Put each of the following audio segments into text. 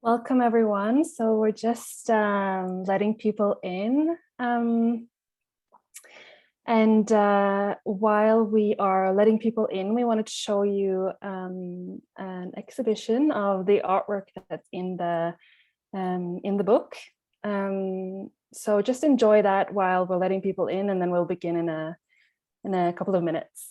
Welcome, everyone. So we're just letting people in. While we are letting people in, we wanted to show you an exhibition of the artwork that's in the book. So just enjoy that while we're letting people in, and then we'll begin in a couple of minutes.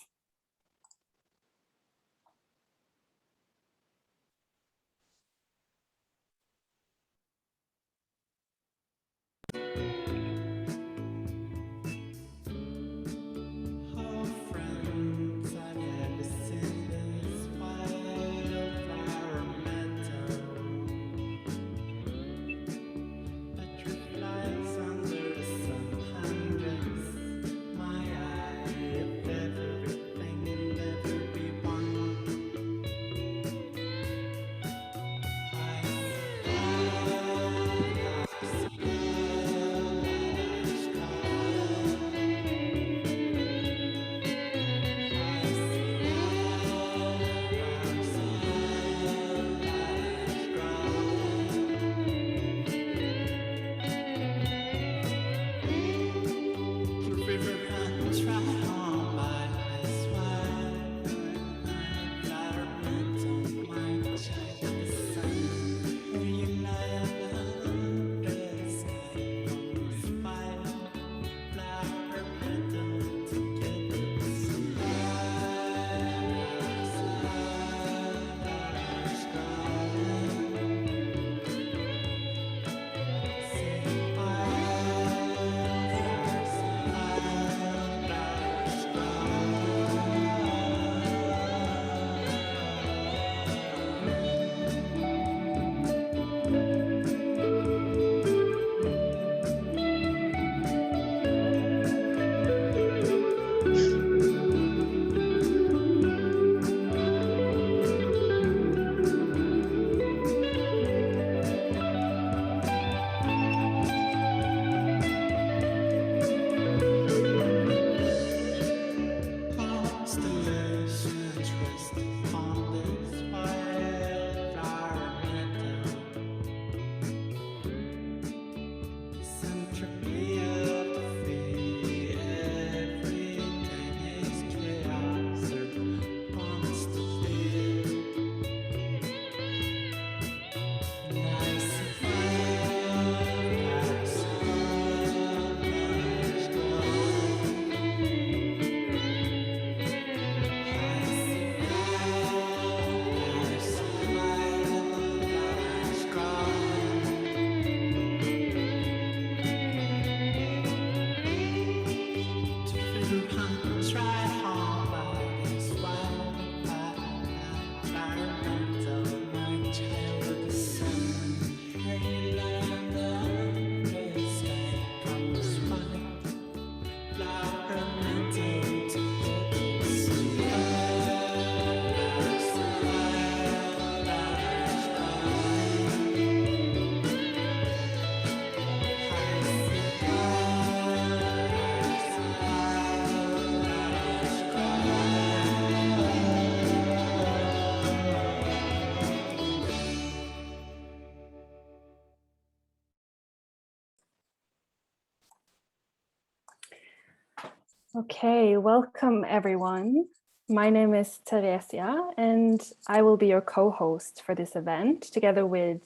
Okay, welcome everyone. My name is Teresia and I will be your co-host for this event together with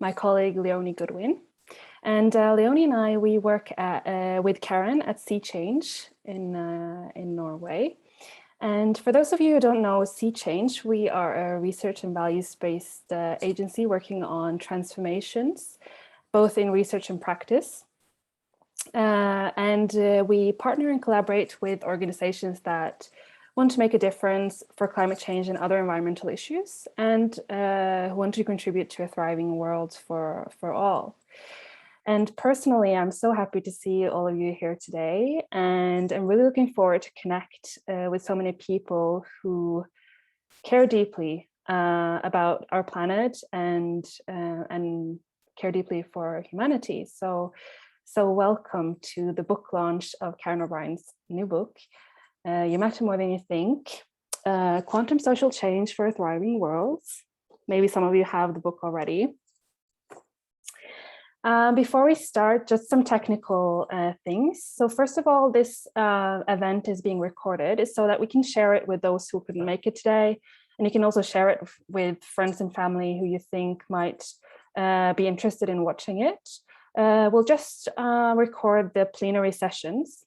my colleague Leonie Goodwin. And Leonie and I, we work with Karen at Sea Change in Norway. And for those of you who don't know Sea Change, we are a research and values-based agency working on transformations, both in research and practice. We partner and collaborate with organizations that want to make a difference for climate change and other environmental issues, and who want to contribute to a thriving world for all. And personally, I'm so happy to see all of you here today, and I'm really looking forward to connect with so many people who care deeply about our planet and care deeply for humanity. So welcome to the book launch of Karen O'Brien's new book, You Matter More Than You Think, Quantum Social Change for a Thriving World. Maybe some of you have the book already. Before we start, just some technical things. So first of all, this event is being recorded so that we can share it with those who couldn't make it today. And you can also share it with friends and family who you think might be interested in watching it. We'll just record the plenary sessions.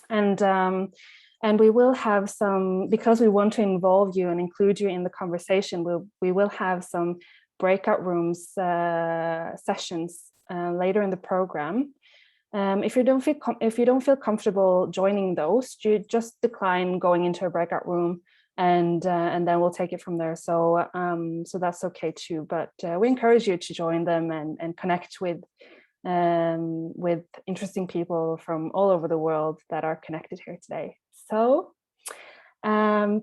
And we will have some, because we want to involve you and include you in the conversation, we will have some breakout rooms sessions later in the program. If you don't feel comfortable joining those, you just decline going into a breakout room, and then we'll take it from there. So so that's okay too. But we encourage you to join them and connect with interesting people from all over the world that are connected here today. So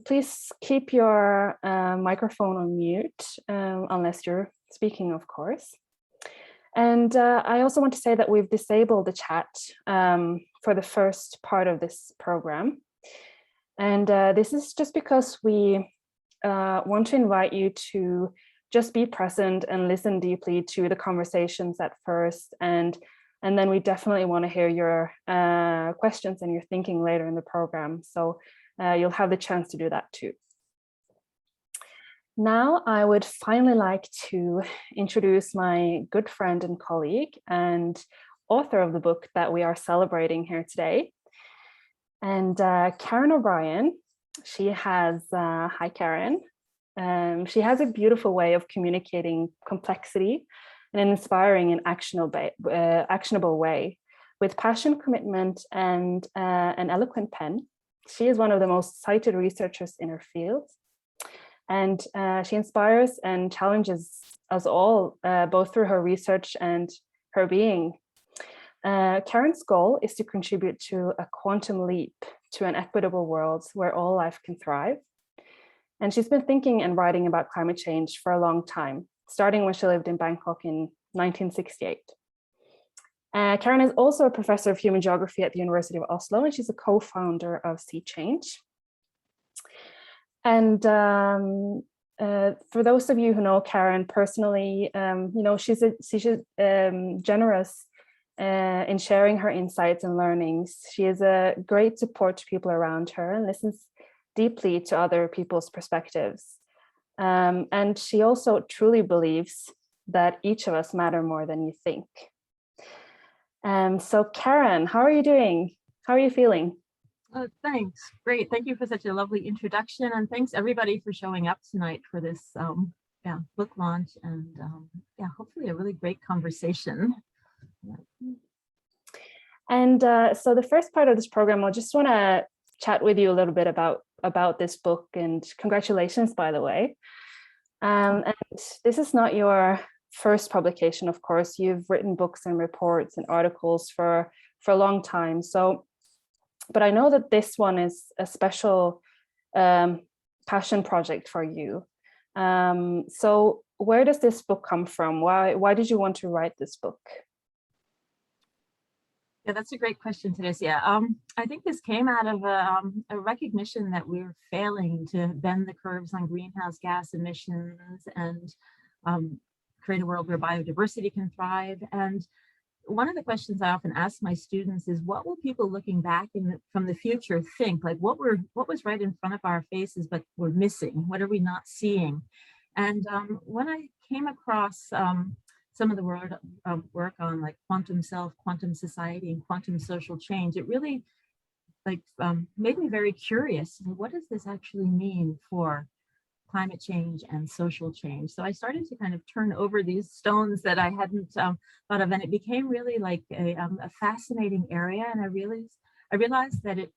please keep your microphone on mute, unless you're speaking, of course. And I also want to say that we've disabled the chat for the first part of this program. And this is just because we want to invite you to just be present and listen deeply to the conversations at first. And then we definitely want to hear your questions and your thinking later in the program. So you'll have the chance to do that too. Now, I would finally like to introduce my good friend and colleague and author of the book that we are celebrating here today. And Karen O'Brien, she has, hi Karen. She has a beautiful way of communicating complexity in an inspiring and actionable way with passion, commitment, and an eloquent pen. She is one of the most cited researchers in her field. And she inspires and challenges us all, both through her research and her being. Karen's goal is to contribute to a quantum leap to an equitable world where all life can thrive. And she's been thinking and writing about climate change for a long time, starting when she lived in Bangkok in 1968. Karen is also a professor of human geography at the University of Oslo, and she's a co-founder of Sea Change. And for those of you who know Karen personally, you know, she's generous in sharing her insights and learnings. She is a great support to people around her and listens deeply to other people's perspectives. And she also truly believes that each of us matter more than you think. So Karen, how are you doing? How are you feeling? Thanks. Great. Thank you for such a lovely introduction, and thanks everybody for showing up tonight for this book launch, and hopefully a really great conversation. And so the first part of this program, I just want to chat with you a little bit about this book, and congratulations, by the way. And this is not your first publication, of course. You've written books and reports and articles for a long time. So, but I know that this one is a special passion project for you. So where does this book come from? Why did you want to write this book? Yeah, that's a great question, Teresia. I think this came out of a recognition that we're failing to bend the curves on greenhouse gas emissions and create a world where biodiversity can thrive. And one of the questions I often ask my students is, what will people looking back from the future think? Like, what was right in front of our faces, but we're missing? What are we not seeing? And when I came across some of the work on like quantum self, quantum society, and quantum social change, it really made me very curious. What does this actually mean for climate change and social change? So I started to kind of turn over these stones that I hadn't thought of, and it became really like a fascinating area. And I realized that it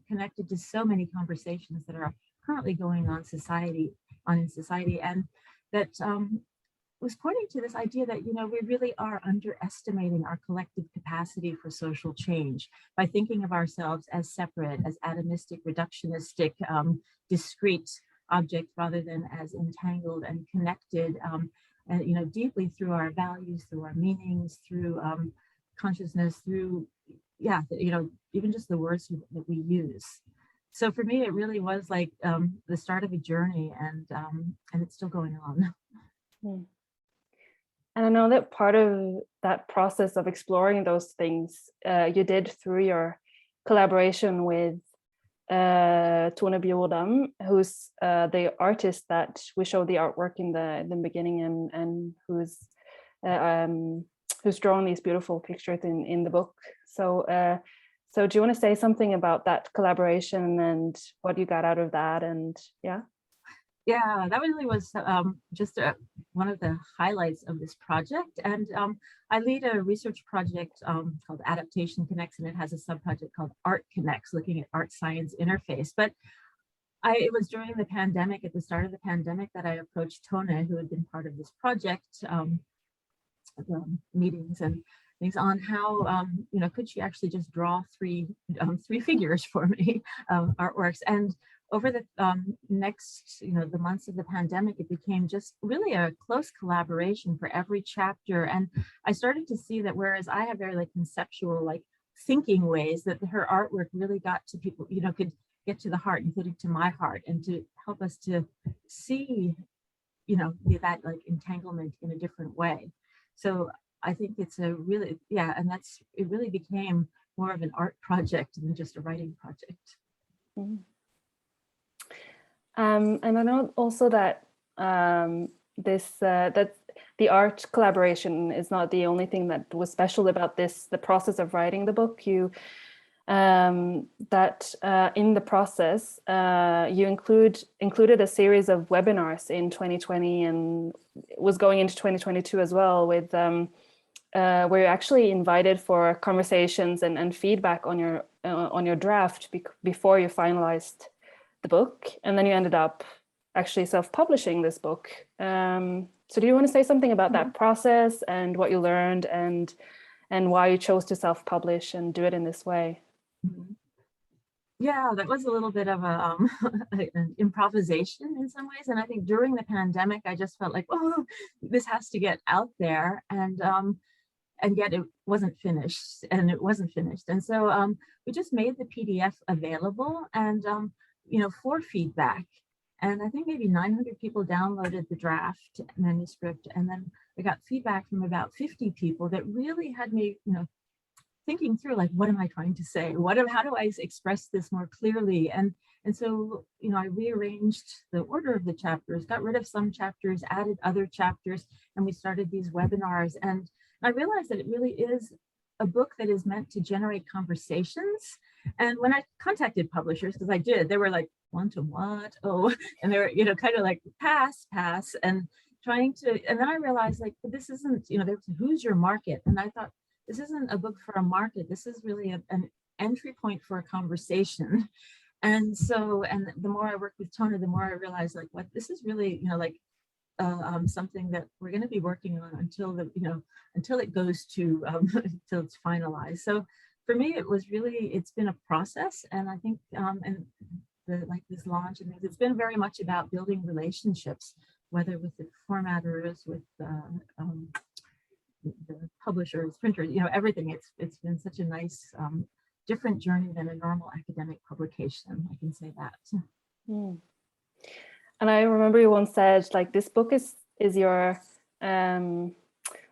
connected to so many conversations that are currently going on in society, and that was pointing to this idea that, you know, we really are underestimating our collective capacity for social change by thinking of ourselves as separate, as atomistic, reductionistic, discrete objects, rather than as entangled and connected, and, you know, deeply through our values, through our meanings, through consciousness, through, you know, even just the words that we use. So for me, it really was like the start of a journey, and it's still going on. And I know that part of that process of exploring those things you did through your collaboration with Tone Bjordam, who's the artist that we showed the artwork in the beginning, and who's drawn these beautiful pictures in the book. So so do you want to say something about that collaboration and what you got out of that? And yeah. Yeah, that really was just one of the highlights of this project. And I lead a research project called Adaptation Connects, and it has a sub-project called Art Connects, looking at art science interface. But it was during the pandemic, at the start of the pandemic, that I approached Tone, who had been part of this project, meetings and things on how, could she actually just draw three figures for me, artworks. And over the next, the months of the pandemic, it became just really a close collaboration for every chapter. And I started to see that whereas I have very like conceptual, like thinking ways, that her artwork really got to people, could get to the heart, including to my heart, and to help us to see, that like entanglement in a different way. So I think it's a really, and it really became more of an art project than just a writing project. Mm-hmm. And I know also that that the art collaboration is not the only thing that was special about the process of writing the book. You that in the process you included a series of webinars in 2020 and was going into 2022 as well, with where you're actually invited for conversations and feedback on your draft before you finalized the book, and then you ended up actually self-publishing this book. So do you want to say something about that process and what you learned and why you chose to self-publish and do it in this way? Yeah, that was a little bit of an improvisation in some ways. And I think during the pandemic, I just felt like, oh, this has to get out there. And yet it wasn't finished, And so we just made the PDF available and, for feedback. And I think maybe 900 people downloaded the draft manuscript. And then I got feedback from about 50 people that really had me, thinking through, like, what am I trying to say? How do I express this more clearly? And so, I rearranged the order of the chapters, got rid of some chapters, added other chapters, and we started these webinars. And I realized that it really is a book that is meant to generate conversations. And when I contacted publishers, because I did, they were like, one to what? Oh, and they were, kind of like pass, and trying to, and then I realized, like, this isn't, who's your market? And I thought, this isn't a book for a market. This is really an entry point for a conversation. And so, and the more I work with Tone, the more I realize, like, what this is really, something that we're going to be working on until it goes to until it's finalized. So for me, it's been a process, and I think this launch, and it's been very much about building relationships, whether with the formatters, with the publishers, printers, everything. It's been such a nice, different journey than a normal academic publication. I can say that. Mm. And I remember you once said, like, this book is your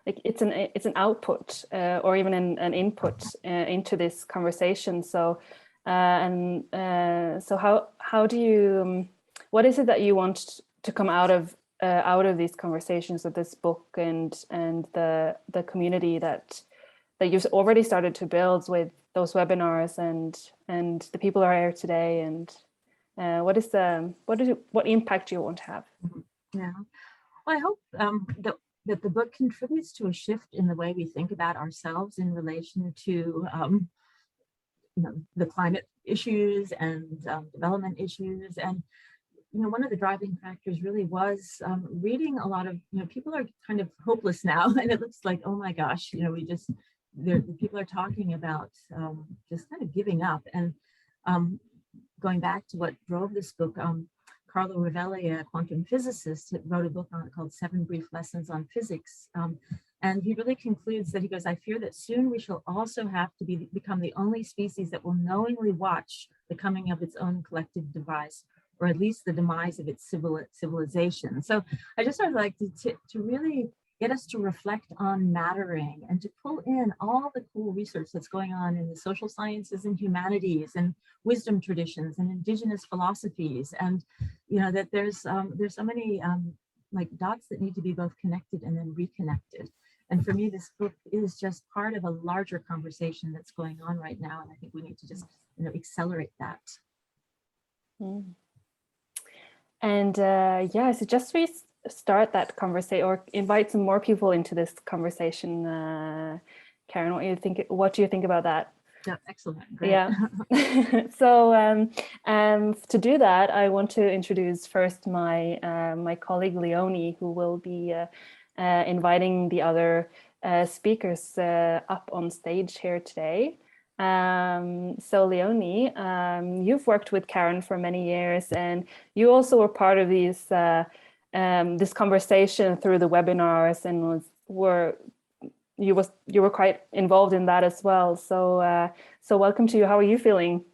like it's an output or even an input into this conversation. So so how do you what is it that you want to come out of these conversations with this book and the community that you've already started to build with those webinars and the people who are here today, and what impact do you want to have? Yeah, well, I hope that the book contributes to a shift in the way we think about ourselves in relation to the climate issues and development issues. And one of the driving factors really was reading a lot of, people are kind of hopeless now, and it looks like, oh my gosh, the people are talking about just kind of giving up. And going back to what drove this book, Carlo Rovelli, a quantum physicist, wrote a book on it called 7 Brief Lessons on Physics. And he really concludes that, he goes, I fear that soon we shall also have to become the only species that will knowingly watch the coming of its own collective demise, or at least the demise of its civilization. So I just started like to really get us to reflect on mattering and to pull in all the cool research that's going on in the social sciences and humanities and wisdom traditions and indigenous philosophies. And, you know, that there's so many like dots that need to be both connected and then reconnected. And for me, this book is just part of a larger conversation that's going on right now. And I think we need to just, you know, accelerate that. Mm. And yeah, so just we start that conversation or invite some more people into this conversation. Karen, what do you think about that? Yeah, excellent. Great. Yeah. So to do that, I want to introduce first my my colleague Leonie, who will be inviting the other speakers up on stage here today. So Leonie, you've worked with Karen for many years, and you also were part of these this conversation through the webinars, and you were quite involved in that as well. So so welcome to you. How are you feeling?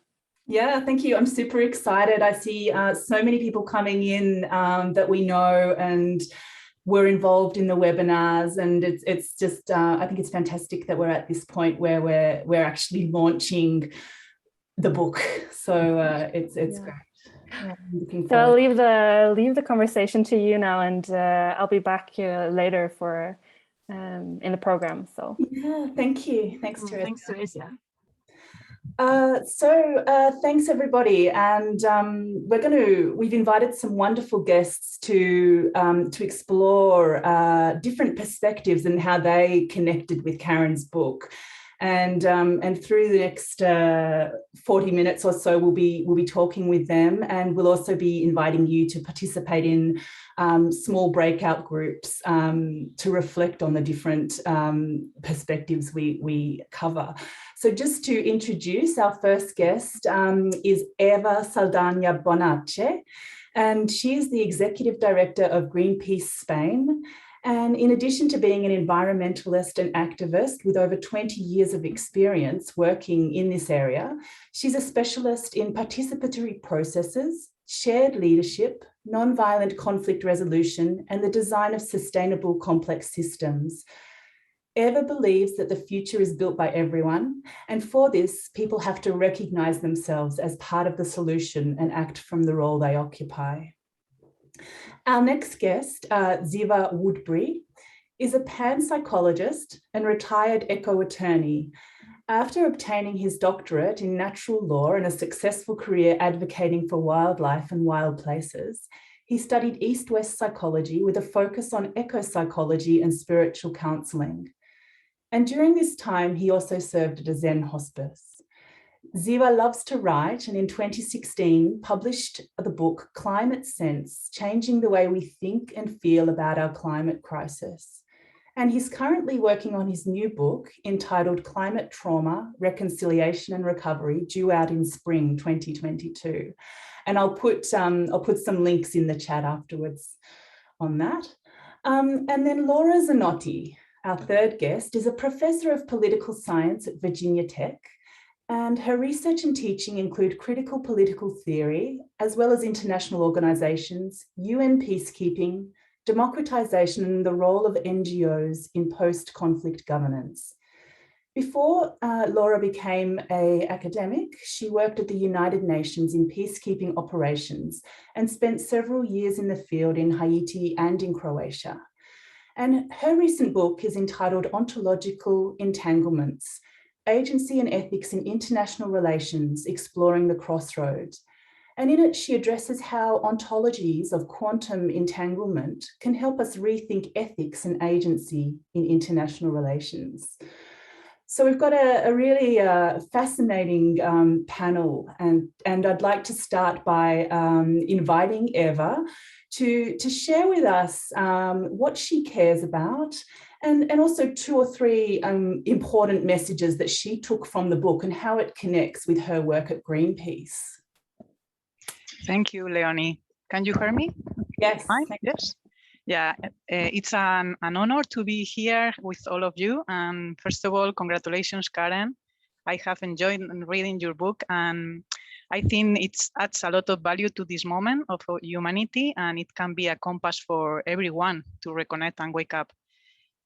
Yeah, thank you. I'm super excited. I see so many people coming in that we know and were involved in the webinars, and it's just I think it's fantastic that we're at this point where we're actually launching the book. So it's great. Yeah, I'm looking so forward. I'll leave the conversation to you now, and I'll be back later for in the program. So yeah, thank you. Thanks, Teresa. Thanks, Teresa. Thanks everybody, and we've invited some wonderful guests to explore different perspectives and how they connected with Karen's book. And through the next 40 minutes or so, we'll be talking with them, and we'll also be inviting you to participate in small breakout groups to reflect on the different perspectives we cover. So just to introduce our first guest is Eeva Saldana Bonace, and she is the Executive Director of Greenpeace Spain. And in addition to being an environmentalist and activist with over 20 years of experience working in this area, she's a specialist in participatory processes, shared leadership, nonviolent conflict resolution, and the design of sustainable complex systems. Eeva believes that the future is built by everyone, and for this, people have to recognize themselves as part of the solution and act from the role they occupy. Our next guest, Ziva Woodbury, is a panpsychologist and retired eco-attorney. After obtaining his doctorate in natural law and a successful career advocating for wildlife and wild places, he studied East-West psychology with a focus on eco-psychology and spiritual counselling. And during this time, he also served at a Zen hospice. Ziva loves to write, and in 2016 published the book Climate Sense, Changing the Way We Think and Feel About Our Climate Crisis. And he's currently working on his new book entitled Climate Trauma, Reconciliation and Recovery, due out in spring 2022. And I'll put some links in the chat afterwards on that. And then Laura Zanotti, our third guest, is a professor of political science at Virginia Tech. And her research and teaching include critical political theory, as well as international organisations, UN peacekeeping, democratisation, and the role of NGOs in post-conflict governance. Before Laura became an academic, she worked at the United Nations in peacekeeping operations and spent several years in the field in Haiti and in Croatia. And her recent book is entitled Ontological Entanglements, Agency and Ethics in International Relations, Exploring the Crossroads. And in it, she addresses how ontologies of quantum entanglement can help us rethink ethics and agency in international relations. So we've got a really fascinating panel, and I'd like to start by inviting Eeva to share with us what she cares about, and also 2 or 3 important messages that she took from the book and how it connects with her work at Greenpeace. Thank you, Leonie. Can you hear me? Yes. Yes. Yeah, it's an honor to be here with all of you. And first of all, congratulations, Karen. I have enjoyed reading your book, and I think it adds a lot of value to this moment of humanity, and it can be a compass for everyone to reconnect and wake up.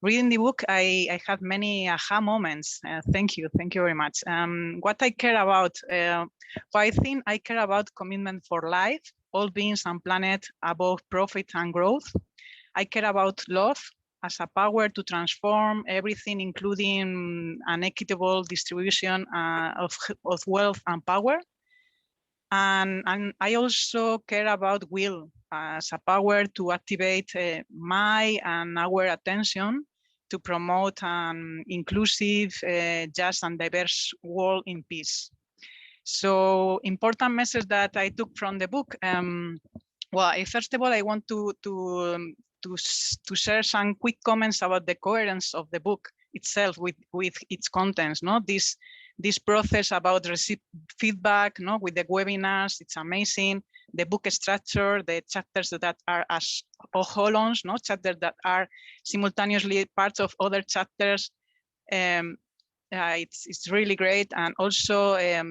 reading the book, I have many aha moments. Thank you very much. What I care about, well, I think I care about commitment for life, all beings and planet above profit and growth. I care about love as a power to transform everything, including an equitable distribution of wealth and power. And I also care about will as a power to activate my and our attention to promote an inclusive, just and diverse world in peace. So important message that I took from the book. Well, first of all, I want to share some quick comments about the coherence of the book itself with its contents. No, this process about receive feedback, no, with the webinars, it's amazing. The book structure, the chapters that are as holons, no, chapters that are simultaneously parts of other chapters. It's really great, and also at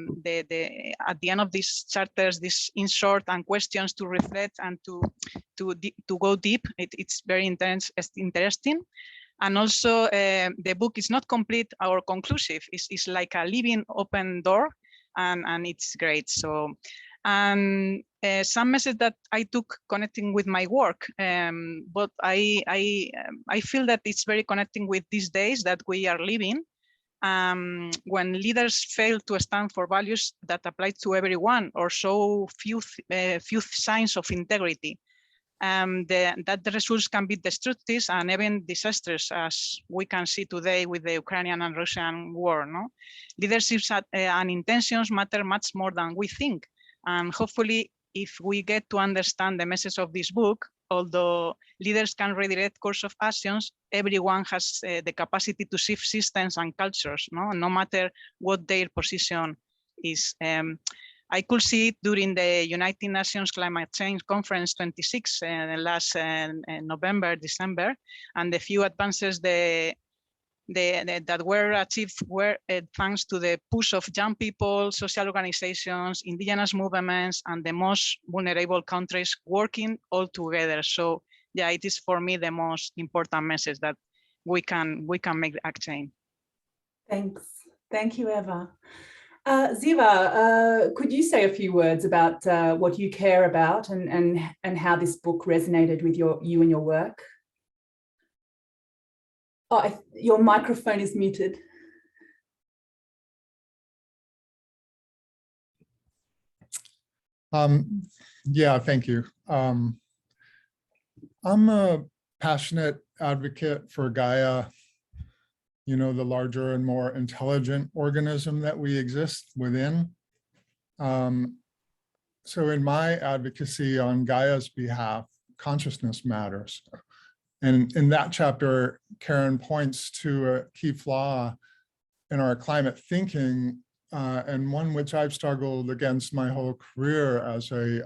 the end of these chapters, this insert and questions to reflect and to go deep. It's very interesting. And also the book is not complete or conclusive. It's like a living open door, and it's great. So, and some message that I took connecting with my work, but I feel that it's very connecting with these days that we are living. When leaders fail to stand for values that apply to everyone or show few signs of integrity, that the results can be destructive and even disastrous, as we can see today with the Ukrainian and Russian war. No, leadership and intentions matter much more than we think, and hopefully, if we get to understand the message of this book, although leaders can redirect course of actions, everyone has the capacity to shift systems and cultures, no matter what their position is. I could see it during the United Nations Climate Change Conference 26 last November, December, and the few advances that were achieved were thanks to the push of young people, social organizations, indigenous movements, and the most vulnerable countries working all together. So yeah, it is for me the most important message that we can make a change. Thanks. Thank you, Eeva. Ziva, could you say a few words about what you care about and how this book resonated with you and your work? Oh, your microphone is muted. Yeah, thank you. I'm a passionate advocate for Gaia, you know, the larger and more intelligent organism that we exist within. So in my advocacy on Gaia's behalf, consciousness matters. And in that chapter, Karen points to a key flaw in our climate thinking, and one which I've struggled against my whole career as a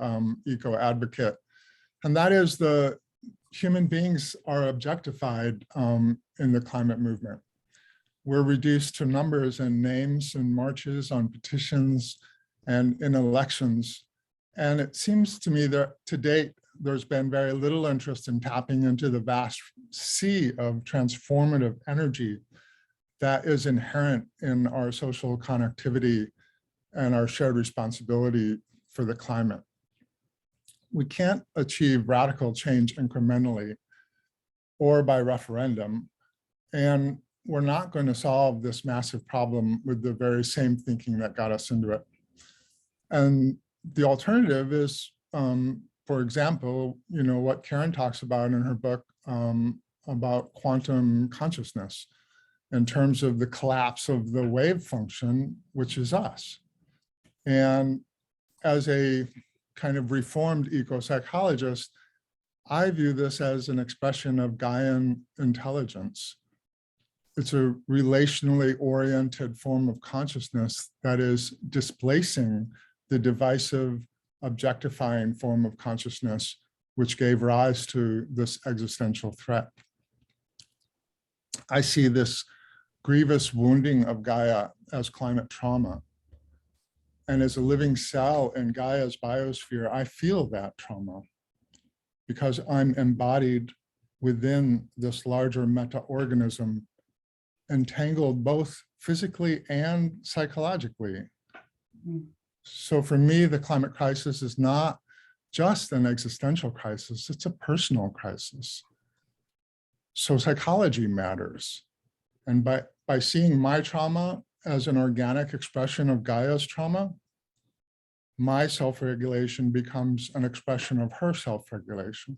eco-advocate. And that is the human beings are objectified in the climate movement. We're reduced to numbers and names and marches on petitions and in elections. And it seems to me that to date, there's been very little interest in tapping into the vast sea of transformative energy that is inherent in our social connectivity and our shared responsibility for the climate. We can't achieve radical change incrementally or by referendum, and we're not going to solve this massive problem with the very same thinking that got us into it. And the alternative is, for example, you know, what Karen talks about in her book about quantum consciousness in terms of the collapse of the wave function, which is us. And as a kind of reformed eco-psychologist, I view this as an expression of Gaian intelligence. It's a relationally oriented form of consciousness that is displacing the divisive, objectifying form of consciousness, which gave rise to this existential threat. I see this grievous wounding of Gaia as climate trauma. And as a living cell in Gaia's biosphere, I feel that trauma because I'm embodied within this larger meta-organism, entangled both physically and psychologically. So for me, the climate crisis is not just an existential crisis, it's a personal crisis. So psychology matters. And by seeing my trauma as an organic expression of Gaia's trauma, my self-regulation becomes an expression of her self-regulation.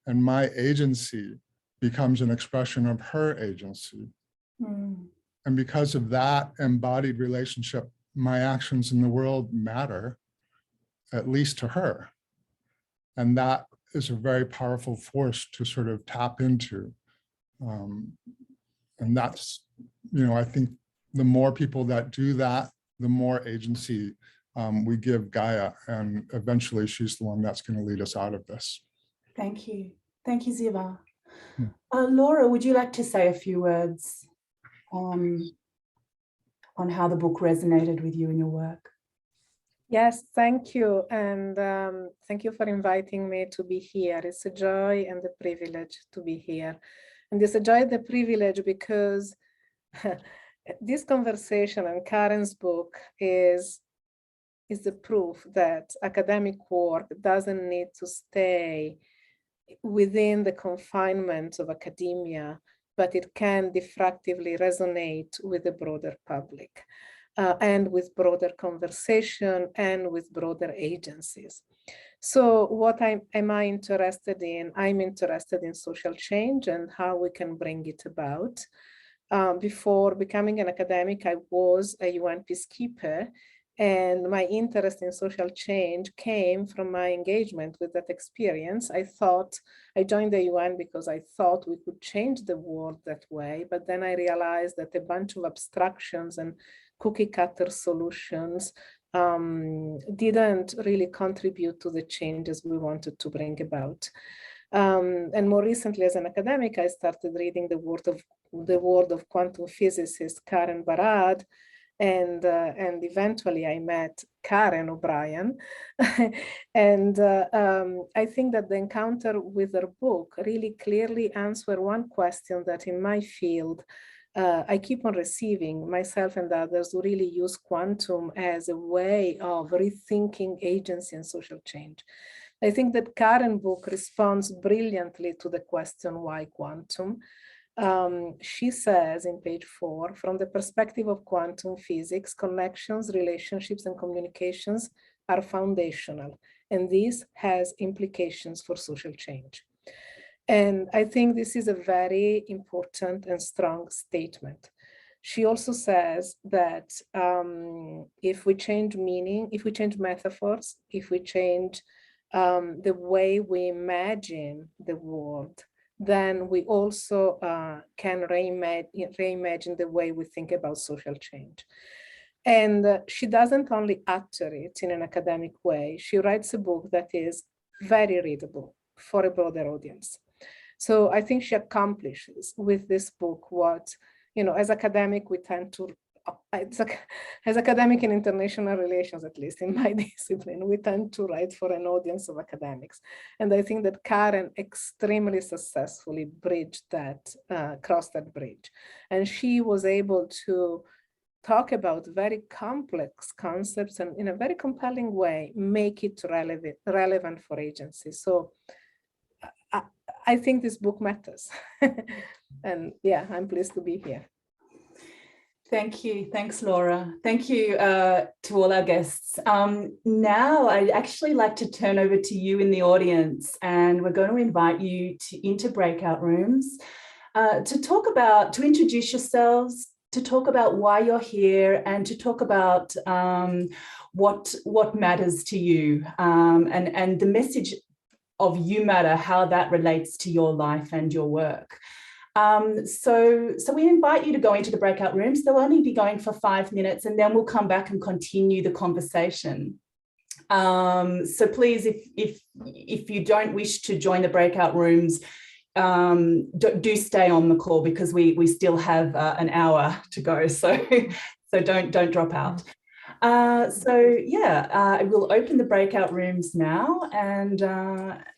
And my agency becomes an expression of her agency. And because of that embodied relationship, my actions in the world matter, at least to her. And that is a very powerful force to sort of tap into. And that's, I think the more people that do that, the more agency we give Gaia, and eventually she's the one that's going to lead us out of this. Thank you. Thank you, Ziva. Laura, would you like to say a few words on how the book resonated with you in your work? Yes, thank you. And thank you for inviting me to be here. It's a joy and a privilege to be here. And it's a joy and a privilege because this conversation and Karen's book is the proof that academic work doesn't need to stay within the confinement of academia, but it can diffractively resonate with the broader public and with broader conversation and with broader agencies. So what am I interested in? I'm interested in social change and how we can bring it about. Before becoming an academic, I was a UN peacekeeper, and my interest in social change came from my engagement with that experience. I joined the UN because I thought we could change the world that way, but then I realized that a bunch of abstractions and cookie cutter solutions didn't really contribute to the changes we wanted to bring about. And more recently, as an academic, I started reading the world of quantum physicist Karen Barad, and eventually I met Karen O'Brien. And I think that the encounter with her book really clearly answered one question that in my field, I keep on receiving, myself and others who really use quantum as a way of rethinking agency and social change. I think that Karen's book responds brilliantly to the question, why quantum? She says in page 4, from the perspective of quantum physics, connections, relationships, and communications are foundational, and this has implications for social change. And I think this is a very important and strong statement. She also says that if we change meaning, if we change metaphors, if we change the way we imagine the world, then we also can reimagine the way we think about social change. And she doesn't only utter it in an academic way, she writes a book that is very readable for a broader audience. So I think she accomplishes with this book what, as academic, we tend to, as academic in international relations, at least in my discipline, we tend to write for an audience of academics. And I think that Karen extremely successfully bridged that, crossed that bridge. And she was able to talk about very complex concepts and in a very compelling way, make it relevant for agency. So I think this book matters. And yeah, I'm pleased to be here. Thank you. Thanks, Laura. Thank you to all our guests. Now, I'd actually like to turn over to you in the audience, and we're going to invite you into breakout rooms to introduce yourselves, to talk about why you're here, and to talk about what matters to you, and the message of you matter, how that relates to your life and your work. So we invite you to go into the breakout rooms. They'll only be going for 5 minutes, and then we'll come back and continue the conversation. So please, if you don't wish to join the breakout rooms, do stay on the call, because we still have an hour to go. So don't drop out. I will open the breakout rooms now, and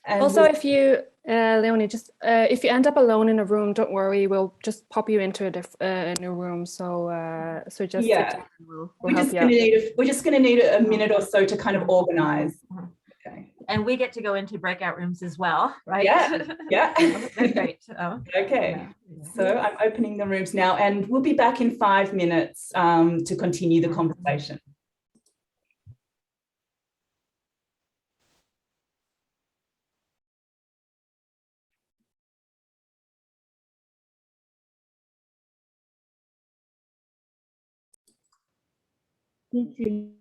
also, if you Leonie, just if you end up alone in a room, don't worry. We'll just pop you into a new room. So just sit down and we'll help you out. We're just going to need a minute or so to kind of organize. Okay. And we get to go into breakout rooms as well, right? Yeah. That's great. Okay. Yeah. So I'm opening the rooms now, and we'll be back in 5 minutes to continue the conversation. Thank you.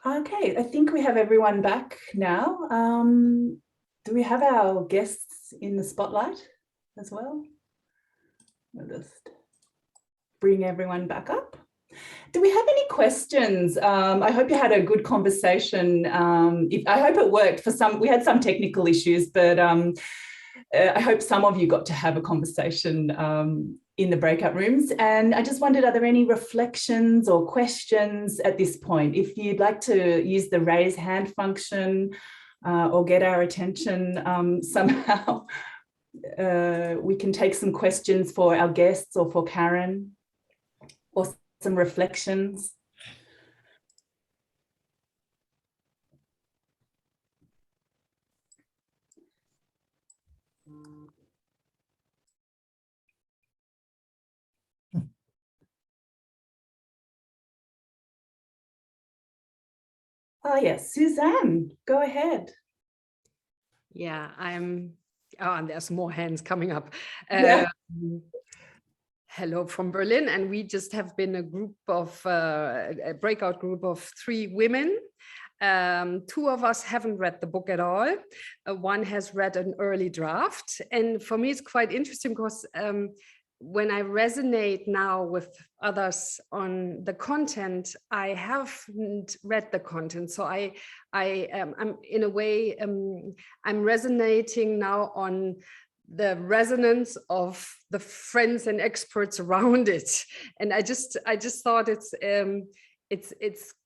Okay, I think we have everyone back now. Do we have our guests in the spotlight as well? We'll just bring everyone back up. Do we have any questions? I hope you had a good conversation. I hope it worked for some. We had some technical issues, but I hope some of you got to have a conversation in the breakout rooms. And I just wondered, are there any reflections or questions at this point? If you'd like to use the raise hand function or get our attention somehow, we can take some questions for our guests or for Karen, or some reflections. Oh yes, Suzanne, go ahead. Yeah, and there's more hands coming up. Yeah. Hello from Berlin, and we just have been a group of a breakout group of 3 women. 2 of us haven't read the book at all. One has read an early draft, and for me it's quite interesting because when I resonate now with others on the content, I haven't read the content. So I'm in a way, I'm resonating now on the resonance of the friends and experts around it. And I just thought it's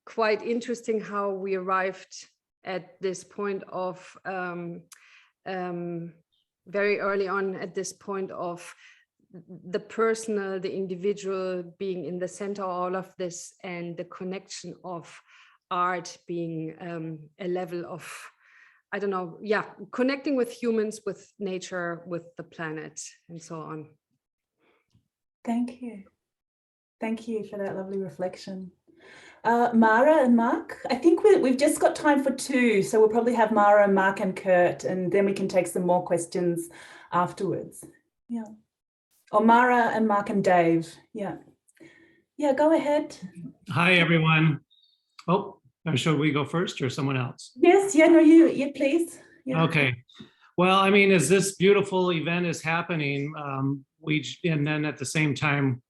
quite interesting how we arrived at this point of very early on at this point of the personal, the individual being in the center of all of this, and the connection of art being a level of, I don't know, yeah, connecting with humans, with nature, with the planet, and so on. Thank you. Thank you for that lovely reflection. Mara and Mark, I think we've just got time for 2, so we'll probably have Mara, Mark and Kurt, and then we can take some more questions afterwards. Yeah. Or Mara and Mark and Dave. Yeah. Yeah, go ahead. Hi, everyone. Oh, should we go first or someone else? Yes, yeah, no, you please. Yeah. Okay. Well, I mean, as this beautiful event is happening, and then at the same time,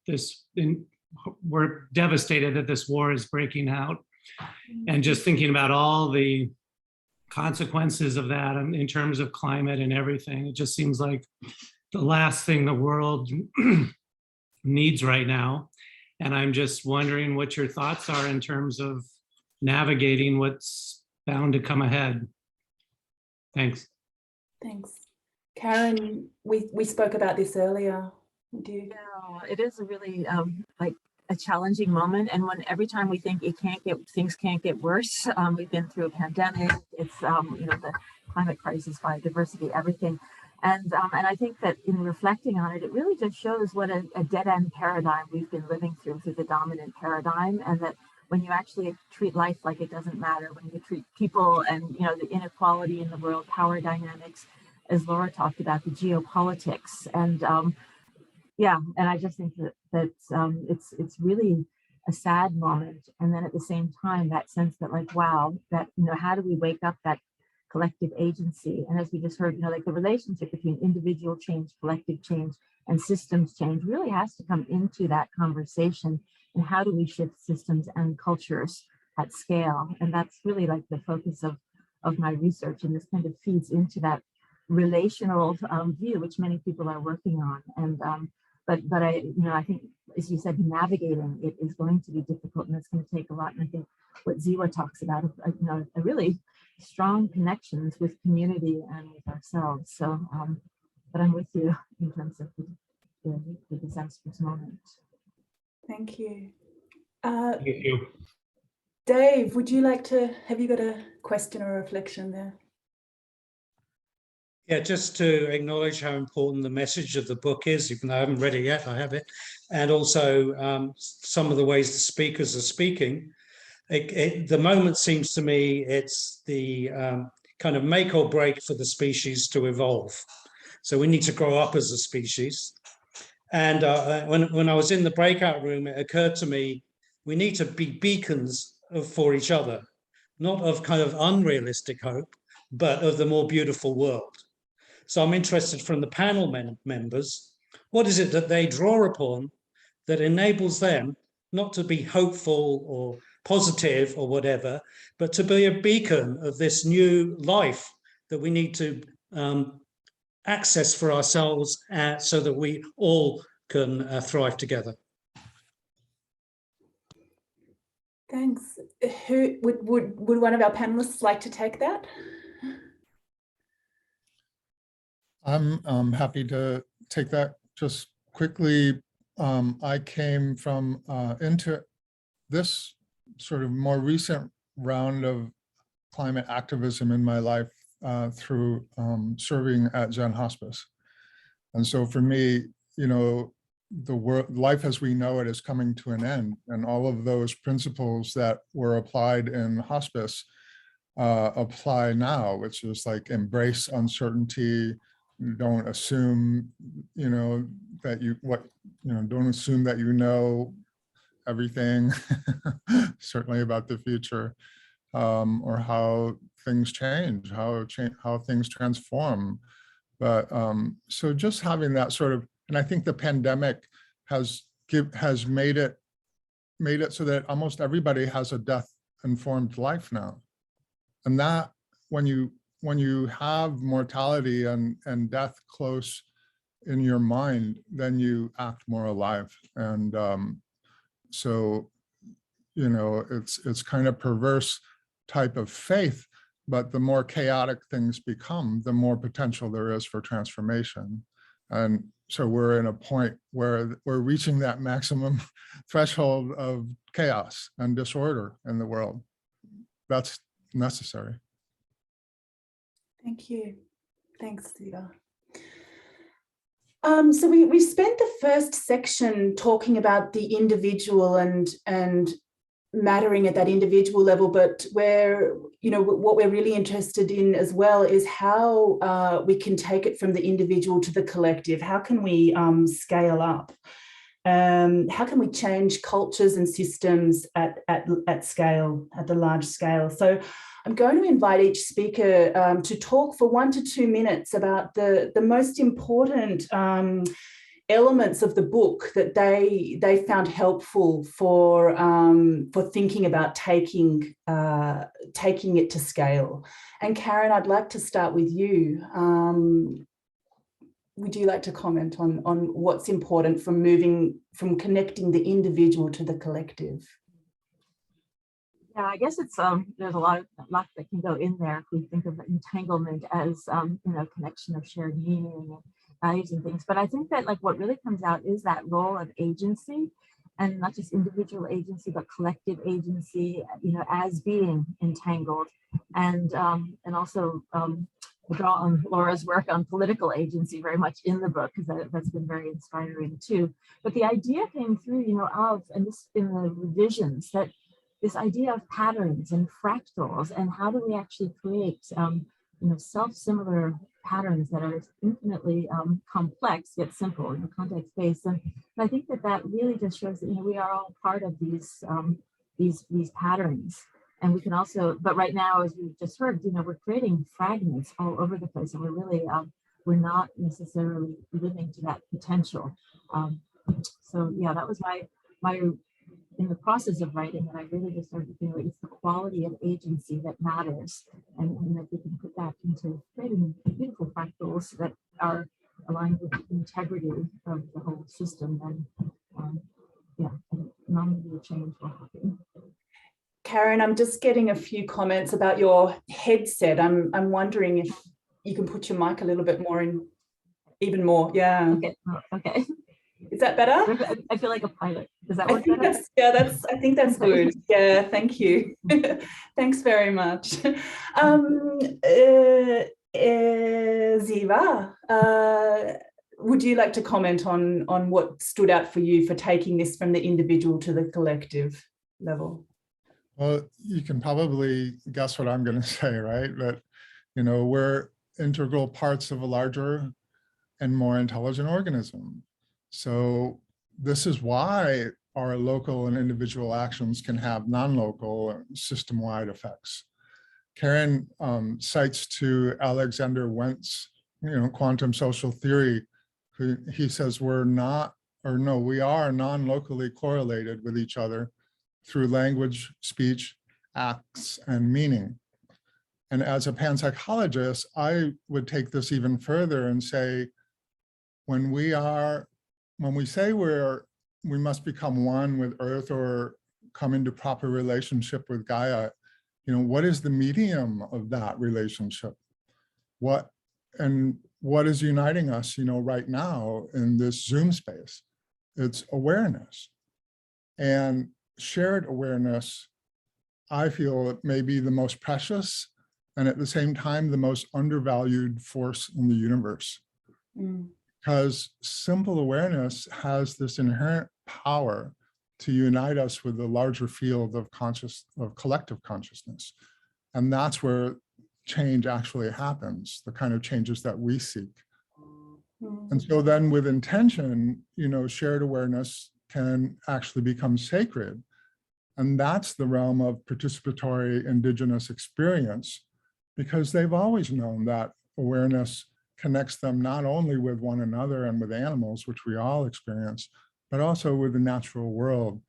we're devastated that this war is breaking out, and just thinking about all the consequences of that in terms of climate and everything. It just seems like the last thing the world needs right now. And I'm just wondering what your thoughts are in terms of navigating what's bound to come ahead. Thanks. Thanks. Karen, we spoke about this earlier. Yeah, it is a really like a challenging moment, and every time we think things can't get worse, we've been through a pandemic. It's the climate crisis, biodiversity, everything. And I think that in reflecting on it, it really just shows what a dead-end paradigm we've been living through the dominant paradigm, and that when you actually treat life like it doesn't matter, when you treat people and, you know, the inequality in the world, power dynamics, as Laura talked about, the geopolitics, and yeah, and I just think that it's really a sad moment. And then at the same time, that sense that, like, wow, that, you know, how do we wake up that collective agency? And as we just heard, you know, like the relationship between individual change, collective change, and systems change really has to come into that conversation. And how do we shift systems and cultures at scale? And that's really like the focus of my research. And this kind of feeds into that relational view, which many people are working on. And but I, you know, I think, as you said, navigating it is going to be difficult, and it's going to take a lot. And I think what Ziva talks about, you know, a really strong connections with community and with ourselves. So, but I'm with you in terms of the disastrous moment. Thank you. Thank you. Dave, would you like to, have you got a question or reflection there? Yeah, just to acknowledge how important the message of the book is, even though I haven't read it yet, I have it. And also some of the ways the speakers are speaking. The moment seems to me it's the kind of make or break for the species to evolve. So we need to grow up as a species. And when I was in the breakout room, it occurred to me, we need to be beacons for each other, not of kind of unrealistic hope, but of the more beautiful world. So I'm interested from the panel members, what is it that they draw upon that enables them not to be hopeful or positive or whatever, but to be a beacon of this new life that we need to access for ourselves so that we all can thrive together. Thanks. Who would one of our panelists like to take that? I'm happy to take that. Just quickly, I came from into this sort of more recent round of climate activism in my life through serving at Zen Hospice. And so for me, you know, the world, life as we know it is coming to an end, and all of those principles that were applied in hospice apply now, which is like embrace uncertainty, don't assume, you know, that don't assume that you know everything, certainly about the future, or how things change, how things transform. But so just having that sort of, and I think the pandemic has made it so that almost everybody has a death-informed life now. And that when you have mortality and death close in your mind, then you act more alive. And so, you know, it's kind of perverse type of faith, but the more chaotic things become, the more potential there is for transformation. And so we're in a point where we're reaching that maximum threshold of chaos and disorder in the world. That's necessary. Thank you. Thanks, Ziva. So we spent the first section talking about the individual and mattering at that individual level, but where, you know, what we're really interested in as well is how we can take it from the individual to the collective. How can we scale up? How can we change cultures and systems at scale, at the large scale? So I'm going to invite each speaker to talk for 1 to 2 minutes about the most important elements of the book that they found helpful for thinking about taking it to scale. And Karen, I'd like to start with you. Would you like to comment on what's important from connecting the individual to the collective? Yeah, I guess it's there's a lot that can go in there if we think of entanglement as you know, connection of shared meaning and values and things. But I think that, like, what really comes out is that role of agency, and not just individual agency, but collective agency, you know, as being entangled, and also draw on Laura's work on political agency very much in the book, because that's been very inspiring too. But the idea came through, and this in the revisions, that this idea of patterns and fractals, and how do we actually create, self-similar patterns that are infinitely complex yet simple in the context-based. And I think that really just shows that we are all part of these patterns. And we can also, but right now, as we've just heard, we're creating fragments all over the place, and we're really, we're not necessarily living to that potential. So yeah, that was my in the process of writing, and I really just started to feel like it's the quality of agency that matters, and that we can put that into creating beautiful fractals that are aligned with the integrity of the whole system. And and nonlinear change will happen. Karen, I'm just getting a few comments about your headset. I'm wondering if you can put your mic a little bit more in, even more. Yeah. Okay. Is that better? I feel like a pilot. Does that work better? I think that's good. Yeah, thank you. Thanks very much. Ziva, would you like to comment on what stood out for you for taking this from the individual to the collective level? Well, you can probably guess what I'm going to say, right? But, we're integral parts of a larger and more intelligent organism. So this is why our local and individual actions can have non-local system-wide effects. Karen cites to Alexander Wentz, quantum social theory, he says we are non-locally correlated with each other through language, speech, acts, and meaning. And as a panpsychologist, I would take this even further and say, when we say we must become one with Earth or come into proper relationship with Gaia, what is the medium of that relationship? What is uniting us, right now in this Zoom space? It's awareness. And shared awareness, I feel, may be the most precious and at the same time the most undervalued force in the universe. Because simple awareness has this inherent power to unite us with the larger field of collective consciousness. And that's where change actually happens, the kind of changes that we seek. And so then with intention, shared awareness can actually become sacred. And that's the realm of participatory indigenous experience, because they've always known that awareness connects them not only with one another and with animals, which we all experience, but also with the natural world.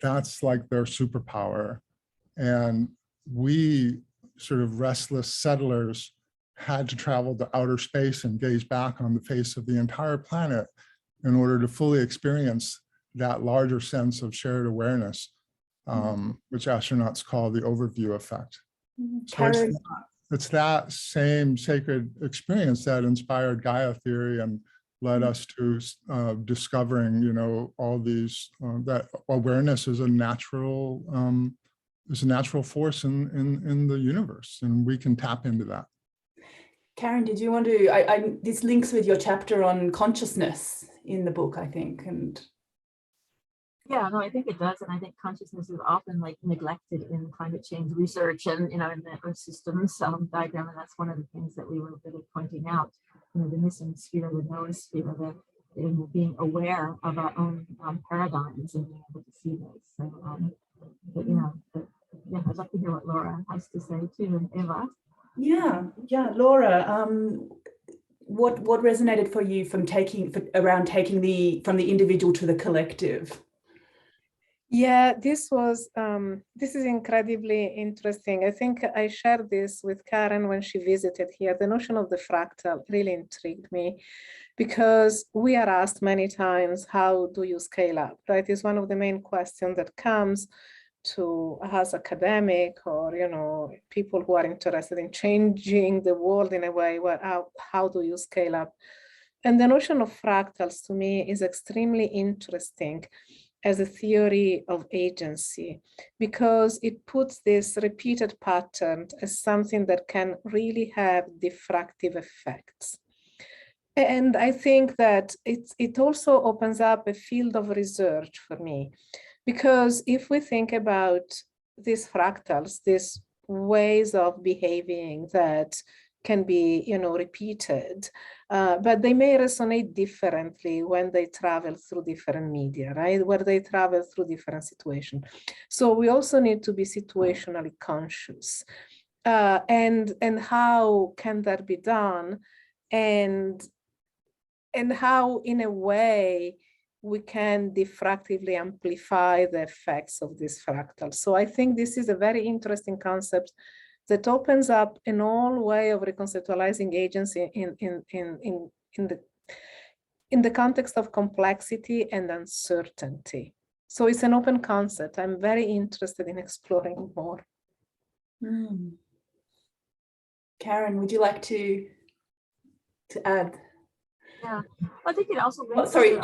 That's like their superpower. And we sort of restless settlers had to travel to outer space and gaze back on the face of the entire planet in order to fully experience that larger sense of shared awareness, which astronauts call the overview effect. So it's that same sacred experience that inspired Gaia theory and led us to discovering, all these, that awareness is a natural force in the universe, and we can tap into that. Karen, did you want to, this links with your chapter on consciousness in the book, I think, and. Yeah, no, I think it does. And I think consciousness is often neglected in climate change research and, in the Earth systems diagram. And that's one of the things that we were really pointing out, the missing sphere, the noosphere, being aware of our own paradigms and being able to see those. So, I'd love to hear what Laura has to say too, and Eeva. Yeah, Laura, what resonated for you from taking from the individual to the collective? Yeah, this is incredibly interesting. I think I shared this with Karen when she visited here. The notion of the fractal really intrigued me, because we are asked many times, how do you scale up, right? It's one of the main questions that comes to us academic or, people who are interested in changing the world in a way where how do you scale up? And the notion of fractals to me is extremely interesting, as a theory of agency, because it puts this repeated pattern as something that can really have diffractive effects. And I think that it also opens up a field of research for me, because if we think about these fractals, these ways of behaving that can be, repeated, but they may resonate differently when they travel through different media, right? Where they travel through different situations. So we also need to be situationally conscious. And how can that be done? And how, in a way, we can diffractively amplify the effects of these fractals. So I think this is a very interesting concept that opens up an whole way of reconceptualizing agency in the context of complexity and uncertainty. So it's an open concept. I'm very interested in exploring more. Karen, would you like to add? Yeah, I think it also. Oh, sorry,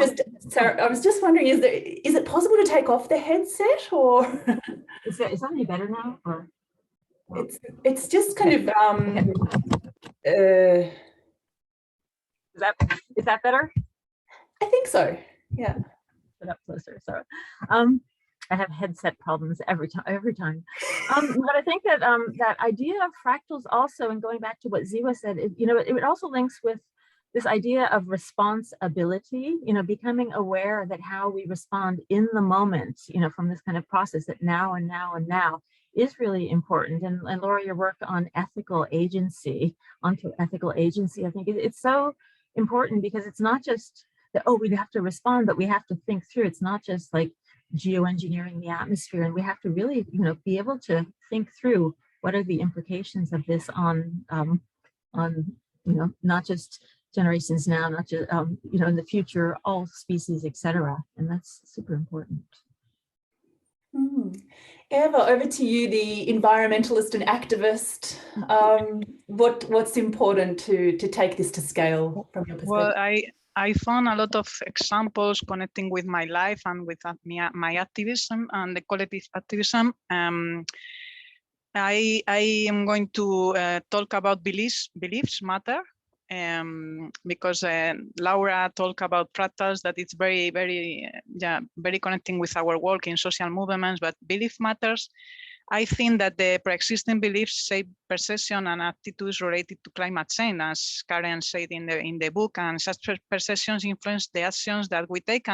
Sarah, I was just wondering, is it possible to take off the headset, or Is that any better now? Or it's just kind of is that better? I think so. Yeah. Put up closer. So, I have headset problems every time. But I think that that idea of fractals also, and going back to what Ziva said, it also links with this idea of responsibility, becoming aware that how we respond in the moment, from this kind of process that now and now and now is really important. And Laura, your work on ethical agency, I think it's so important, because it's not just that, oh, we have to respond, but we have to think through. It's not just like geoengineering the atmosphere, and we have to really, be able to think through what are the implications of this on not just generations now, not just in the future, all species, etc. And that's super important. Eeva, over to you, the environmentalist and activist. What's important to take this to scale from your perspective? Well, I found a lot of examples connecting with my life and with my activism and the collective activism. I am going to talk about beliefs matter, because Laura talked about fractals, that it's very, very, very connecting with our work in social movements, but belief matters. I think that the pre-existing beliefs shape perception and attitudes related to climate change, as Karen said in the book, and such perceptions influence the actions that we take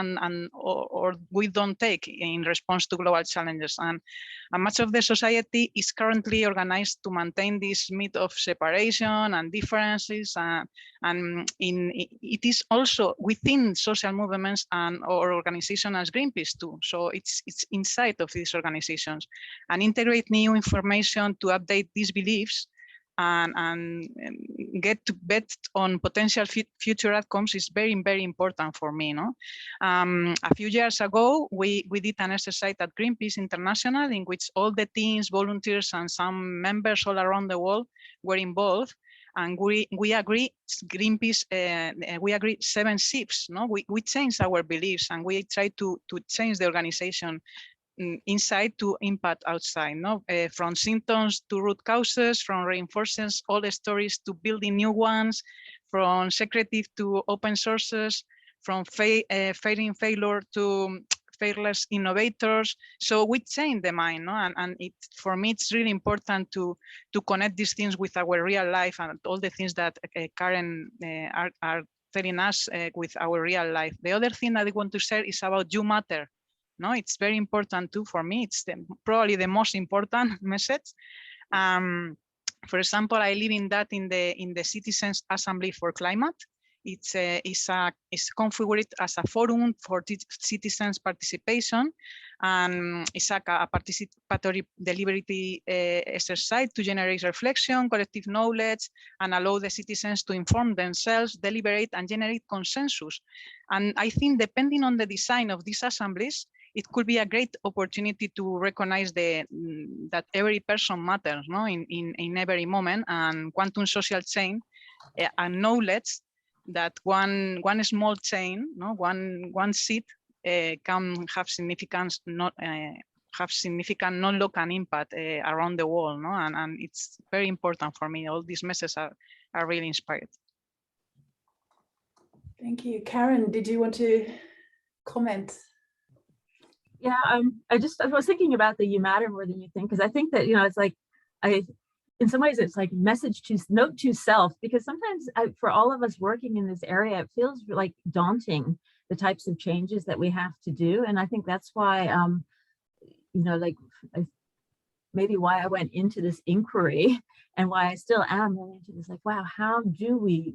or we don't take in response to global challenges. And much of the society is currently organized to maintain this myth of separation and differences, and it is also within social movements or organizations as Greenpeace too. So it's inside of these organizations, and integrate new information to update these beliefs and get to bet on potential future outcomes is very, very important for me. A few years ago, we did an exercise at Greenpeace International in which all the teams, volunteers, and some members all around the world were involved. And we agree, Greenpeace, we agree 7 shifts. We changed our beliefs, and we try to change the organization inside to impact outside, from symptoms to root causes, from reinforcements, all the stories to building new ones, from secretive to open sources, from failing failure to fearless innovators. So we change the mind, and for me it's really important to connect these things with our real life and all the things that Karen are telling us with our real life. The other thing that I want to share is about you matter. It's very important too for me. It's probably the most important message. For example, I live in the Citizens Assembly for Climate. It's configured as a forum for citizens' participation, and it's a participatory deliberate exercise to generate reflection, collective knowledge, and allow the citizens to inform themselves, deliberate, and generate consensus. And I think depending on the design of these assemblies, it could be a great opportunity to recognize that every person matters, in every moment, and quantum social chain and knowledge that one small chain, one seed can have significant non-local impact around the world, no? And it's very important for me. All these messages are really inspired. Thank you. Karen, did you want to comment? Yeah, I was thinking about the you matter more than you think, because I think that, you know, it's like, in some ways it's like note to self, because sometimes for all of us working in this area, it feels like daunting, the types of changes that we have to do. And I think that's why, you know, like maybe why I went into this inquiry and why I still am going into this, like, wow, how do we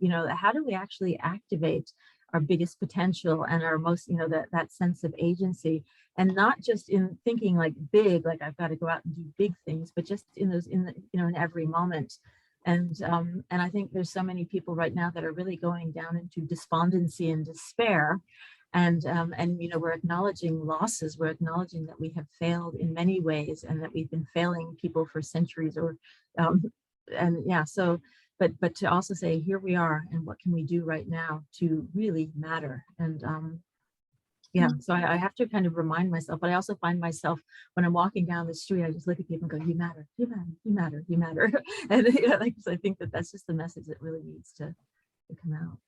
actually activate our biggest potential and our most, you know, that sense of agency, and not just in thinking like big, like I've got to go out and do big things, but just in every moment. And I think there's so many people right now that are really going down into despondency and despair. And you know, we're acknowledging losses, we're acknowledging that we have failed in many ways and that we've been failing people for centuries, or and yeah, so but to also say, here we are, and what can we do right now to really matter? And yeah, so I have to kind of remind myself, but I also find myself when I'm walking down the street, I just look at people and go, you matter, you matter, you matter, you matter. And you know, like, so I think that that's just the message that really needs to come out.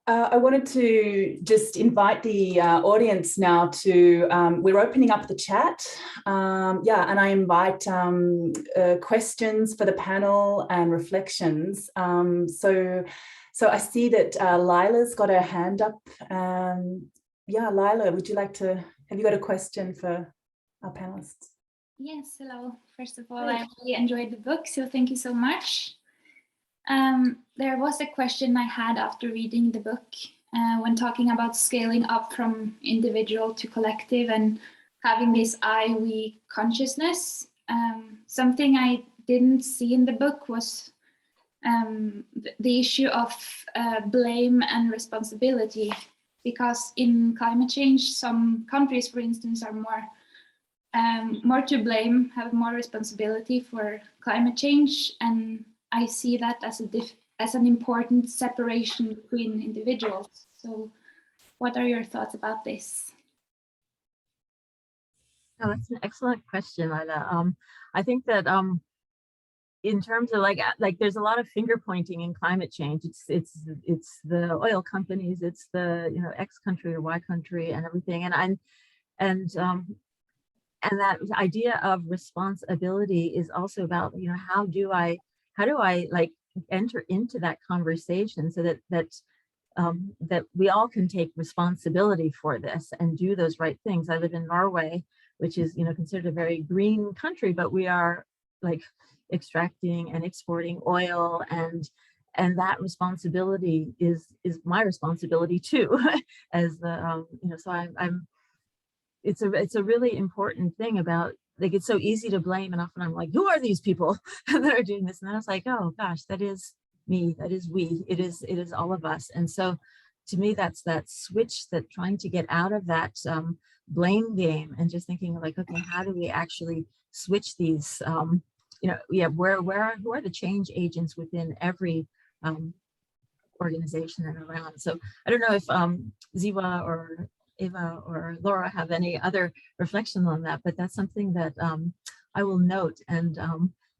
I wanted to just invite the audience now to, we're opening up the chat. Yeah, and I invite questions for the panel and reflections. So I see that Lila's got her hand up. Yeah, Lila, would you like to, have you got a question for our panelists? Yes, hello. First of all, I really enjoyed the book, so thank you so much. There was a question I had after reading the book when talking about scaling up from individual to collective and having this I-we consciousness. Something I didn't see in the book was the issue of blame and responsibility, because in climate change, some countries, for instance, are more to blame, have more responsibility for climate change, and I see that as an important separation between individuals. So what are your thoughts about this? Oh, that's an excellent question, Lila. I think that in terms of like there's a lot of finger pointing in climate change. It's the oil companies, it's the, you know, X country or Y country and everything. And that idea of responsibility is also about, you know, how do I like enter into that conversation so that we all can take responsibility for this and do those right things. I live in Norway, which is, you know, considered a very green country, but we are like extracting and exporting oil, and that responsibility is my responsibility too, as the you know, so I'm it's a really important thing about, like, it's so easy to blame, and often I'm like, who are these people that are doing this? And then I was like, oh gosh, that is me, that is we, it is all of us. And so to me, that's that switch, that trying to get out of that blame game and just thinking like, okay, how do we actually switch these you know, yeah, who are the change agents within every organization and around. So I don't know if Ziva or Eeva or Laura have any other reflection on that, but that's something that I will note, and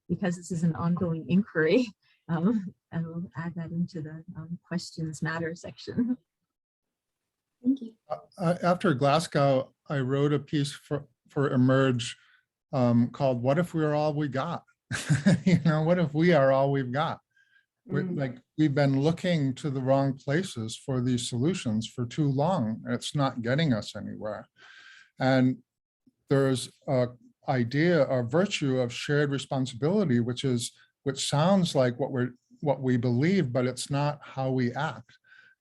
because this is an ongoing inquiry, I will add that into the questions matter section. Thank you. After Glasgow, I wrote a piece for Emerge called "What If We're All We Got?" You know, what if we are all we've got? We've been looking to the wrong places for these solutions for too long. It's not getting us anywhere. And there's a idea, a virtue of shared responsibility, which sounds like what we believe, but it's not how we act.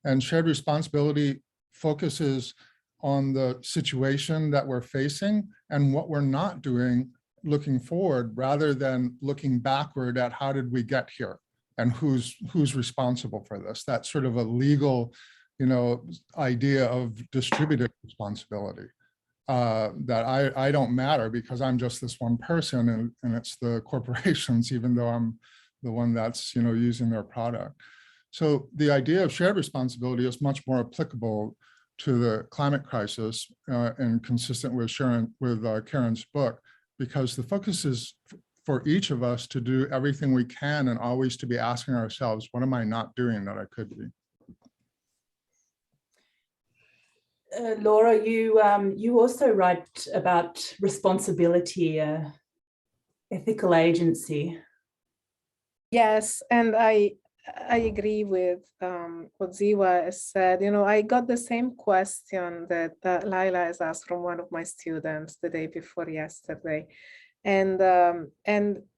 And shared responsibility focuses on the situation that we're facing and what we're not doing looking forward, rather than looking backward at how did we get here and who's responsible for this. That's sort of a legal, you know, idea of distributed responsibility, that I don't matter because I'm just this one person, and it's the corporations, even though I'm the one that's, you know, using their product. So the idea of shared responsibility is much more applicable to the climate crisis and consistent with Karen's book, because the focus is for each of us to do everything we can and always to be asking ourselves, what am I not doing that I could be? Laura, you also write about responsibility, ethical agency. Yes, and I agree with what Ziva has said. You know, I got the same question that Laila has asked from one of my students the day before yesterday. And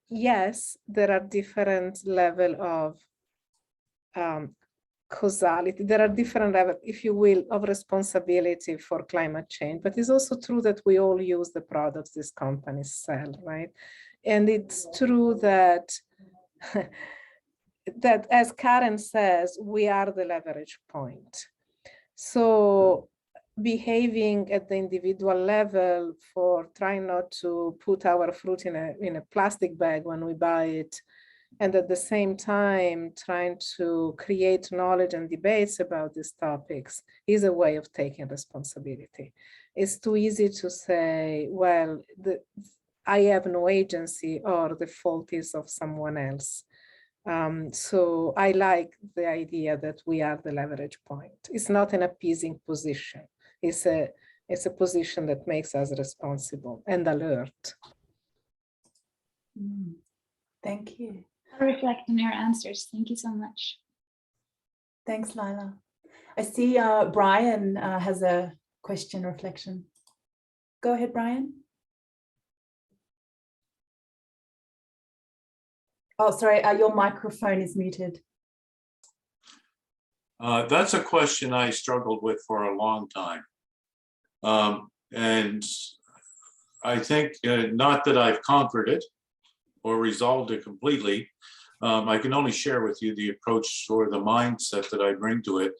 yes, there are different level of causality. There are different levels, if you will, of responsibility for climate change. But it's also true that we all use the products these companies sell, right? And it's true that that, as Karen says, we are the leverage point. So behaving at the individual level for trying not to put our fruit in a plastic bag when we buy it, and at the same time trying to create knowledge and debates about these topics is a way of taking responsibility. It's too easy to say, well, I have no agency, or the fault is of someone else. So I like the idea that we are the leverage point. It's not an appeasing position. It's a position that makes us responsible and alert. Thank you. I'll reflect on your answers. Thank you so much. Thanks, Lila. I see Brian has a question, reflection. Go ahead, Brian. Oh, sorry, your microphone is muted. That's a question I struggled with for a long time. And I think not that I've conquered it or resolved it completely. I can only share with you the approach or the mindset that I bring to it.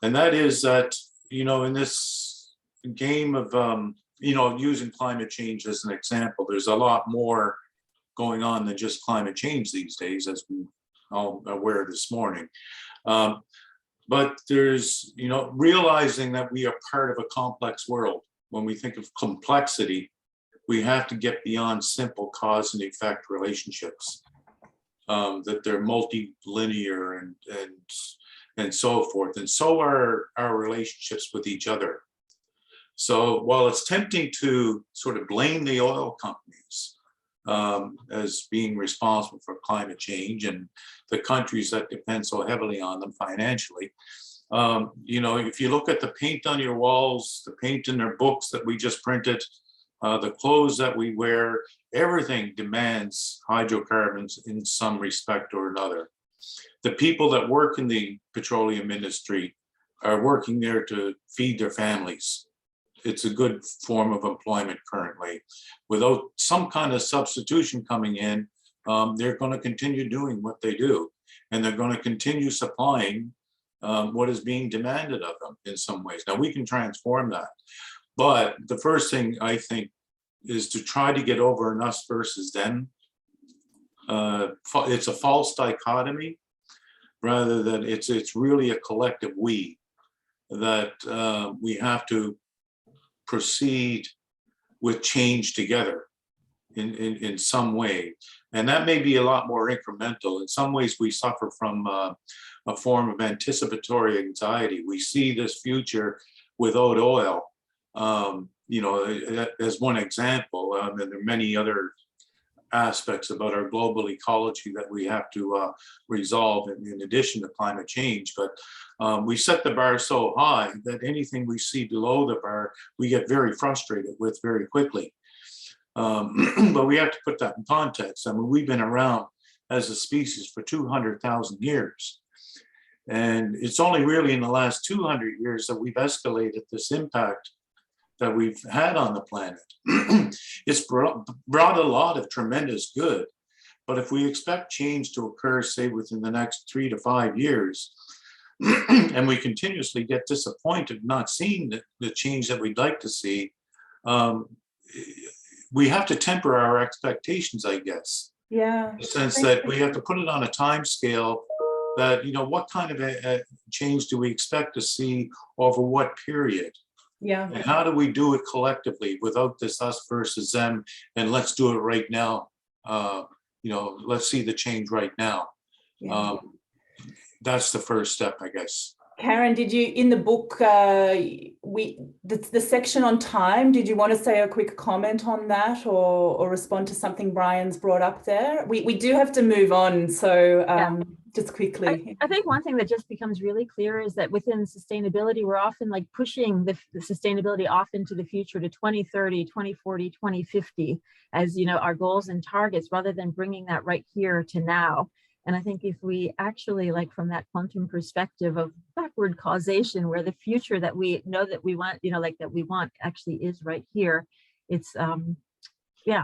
And that is that, you know, in this game of, you know, using climate change as an example, there's a lot more going on than just climate change these days, as we all aware this morning. But there's, you know, realizing that we are part of a complex world. When we think of complexity, we have to get beyond simple cause and effect relationships, that they're multi-linear and so forth. And so are our relationships with each other. So while it's tempting to sort of blame the oil companies as being responsible for climate change and the countries that depend so heavily on them financially, you know, if you look at the paint on your walls, the paint in their books that we just printed, the clothes that we wear, everything demands hydrocarbons in some respect or another. The people that work in the petroleum industry are working there to feed their families. It's a good form of employment currently. Without some kind of substitution coming in, they're going to continue doing what they do, and they're going to continue supplying what is being demanded of them in some ways. Now, we can transform that. But the first thing I think is to try to get over an us versus them. It's a false dichotomy, rather than it's really a collective we, that we have to proceed with change together in some way. And that may be a lot more incremental. In some ways, we suffer from a form of anticipatory anxiety. We see this future without oil, you know, as one example, and there are many other aspects about our global ecology that we have to resolve in addition to climate change. But we set the bar so high that anything we see below the bar, we get very frustrated with very quickly. But we have to put that in context. I mean, we've been around as a species for 200,000 years. And it's only really in the last 200 years that we've escalated this impact that we've had on the planet. It's brought a lot of tremendous good, but if we expect change to occur, say within the next 3 to 5 years, and we continuously get disappointed not seeing the change that we'd like to see, we have to temper our expectations, I guess. Yeah. In the sense that we have to put it on a time scale that, what kind of a change do we expect to see over what period? Yeah. And how do we do it collectively without this us versus them? And let's do it right now. Let's see the change right now. Yeah. That's the first step, I guess. Karen, did you, in the book, the section on time, did you want to say a quick comment on that or respond to something Brian's brought up there? We do have to move on, so just quickly. I think one thing that just becomes really clear is that within sustainability, we're often like pushing the sustainability off into the future to 2030, 2040, 2050 as, our goals and targets, rather than bringing that right here to now. And I think if we actually, like from that quantum perspective of backward causation, where the future that we know that we want, that we want actually is right here, it's, I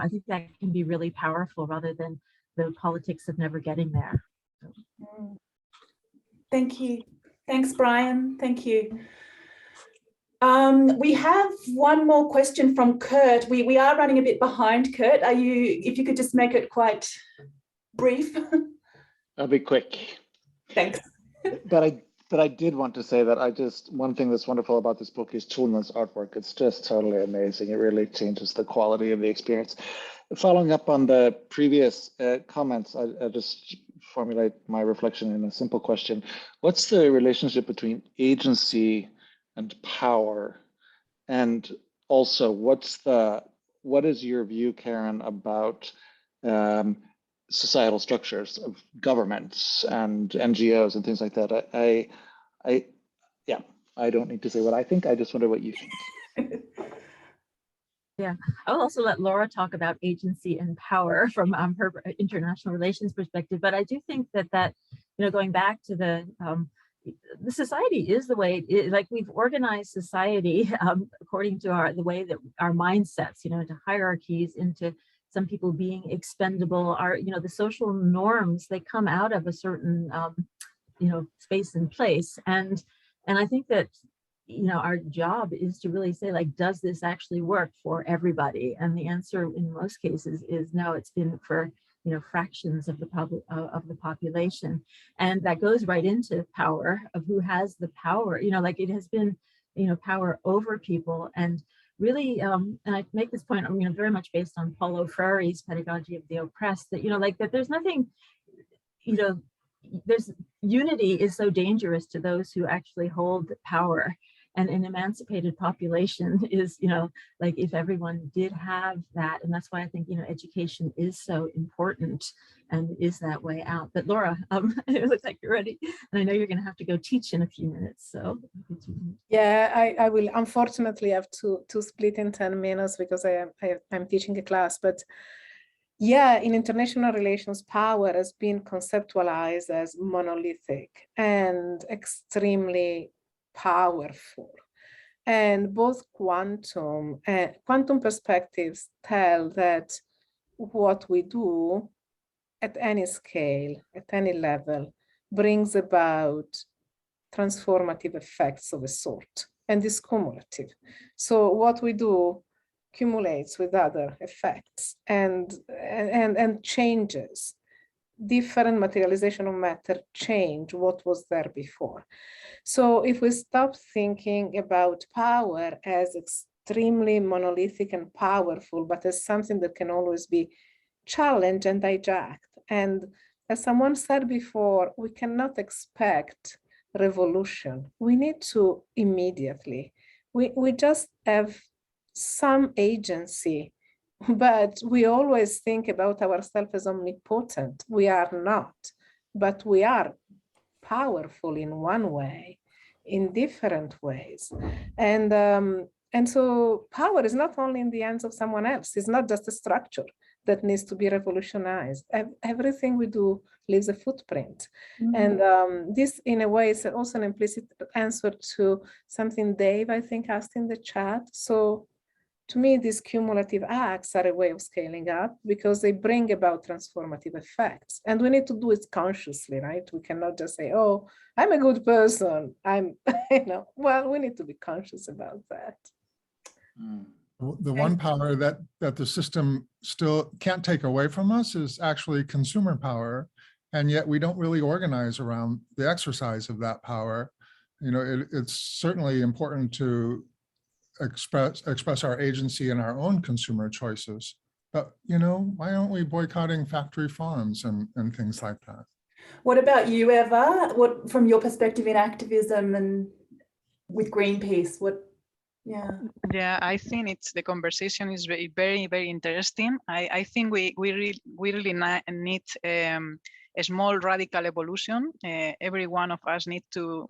think that can be really powerful rather than the politics of never getting there. Thank you. Thanks, Brian. Thank you. We have one more question from Kurt. We are running a bit behind, Kurt. If you could just make it quite brief. I'll be quick. Thanks. But I did want to say that one thing that's wonderful about this book is Tulna's artwork. It's just totally amazing. It really changes the quality of the experience. Following up on the previous comments, I just formulate my reflection in a simple question. What's the relationship between agency and power? And also, what is your view, Karen, about societal structures of governments and NGOs and things like that? I don't need to say what I think. I just wonder what you think. Yeah, I will also let Laura talk about agency and power from her international relations perspective. But I do think that going back to the society is the way it is. Like, we've organized society according to the way that our mindsets, into hierarchies, into some people being expendable. The social norms, they come out of a certain space and place, and I think that our job is to really say, like, does this actually work for everybody? And the answer in most cases is no. It's been for fractions of the population, and that goes right into power of who has the power. It has been power over people. And really, and I make this point, very much based on Paulo Freire's pedagogy of the oppressed, that that there's nothing, there's unity is so dangerous to those who actually hold power. And an emancipated population is, if everyone did have that, and that's why I think, education is so important and is that way out. But Laura, it looks like you're ready. And I know you're going to have to go teach in a few minutes. So yeah, I will unfortunately have to split in 10 minutes because I'm teaching a class. But yeah, in international relations, power has been conceptualized as monolithic and extremely powerful. And both quantum perspectives tell that what we do at any scale, at any level, brings about transformative effects of a sort, and is cumulative. So what we do accumulates with other effects and changes. Different materialization of matter change what was there before. So if we stop thinking about power as extremely monolithic and powerful, but as something that can always be challenged and hijacked. And as someone said before, we cannot expect revolution. We need to immediately. We just have some agency, but we always think about ourselves as omnipotent. We are not, but we are powerful in one way, in different ways. And so power is not only in the hands of someone else. It's not just a structure that needs to be revolutionized. Everything we do leaves a footprint. Mm-hmm. And this, in a way, is also an implicit answer to something Dave, I think, asked in the chat. So to me, these cumulative acts are a way of scaling up because they bring about transformative effects. And we need to do it consciously, right? We cannot just say, oh, I'm a good person. Well, we need to be conscious about that. The one power that the system still can't take away from us is actually consumer power. and yet we don't really organize around the exercise of that power. You know, it's certainly important to express our agency in our own consumer choices. But, you know, why aren't we boycotting factory farms and things like that? What about you, Eeva? What, from your perspective in activism and with Greenpeace, what, yeah. Yeah, I think the conversation is very, very interesting. I think we really need a small radical evolution. Every one of us need to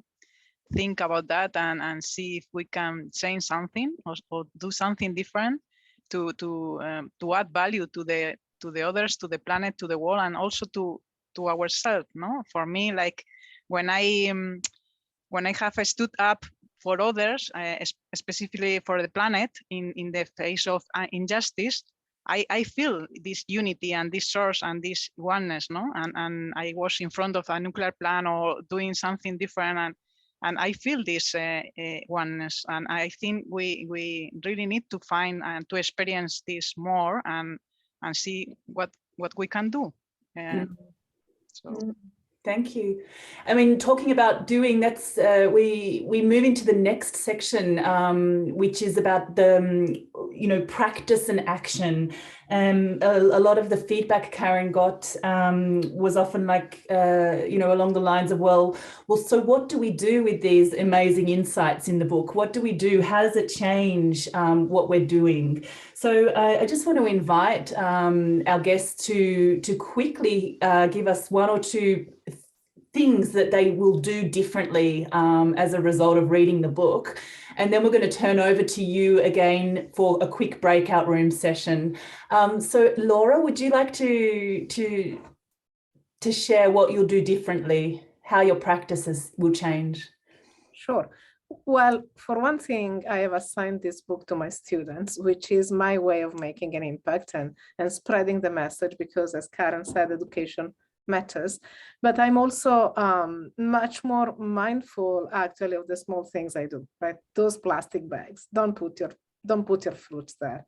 think about that and see if we can change something or do something different to add value to the others, to the planet, to the world, and also to ourselves. No, for me, like when I have stood up for others, specifically for the planet in the face of injustice, I feel this unity and this source and this oneness. No, and I was in front of a nuclear plant or doing something different, and I feel this oneness, and I think we really need to find and to experience this more and see what we can do. So. Thank you. I mean, talking about doing, that's we move into the next section, which is about the practice and action. A lot of the feedback Karen got was often like along the lines of, well, so what do we do with these amazing insights in the book? What do we do? How does it change what we're doing? So I just want to invite our guests to quickly give us one or two things that they will do differently as a result of reading the book. And then we're going to turn over to you again for a quick breakout room session. So Laura, would you like to share what you'll do differently, how your practices will change? Sure. Well, for one thing, I have assigned this book to my students, which is my way of making an impact and spreading the message, because as Karen said, education matters. But I'm also much more mindful actually of the small things I do, right? Those plastic bags, don't put your fruits there.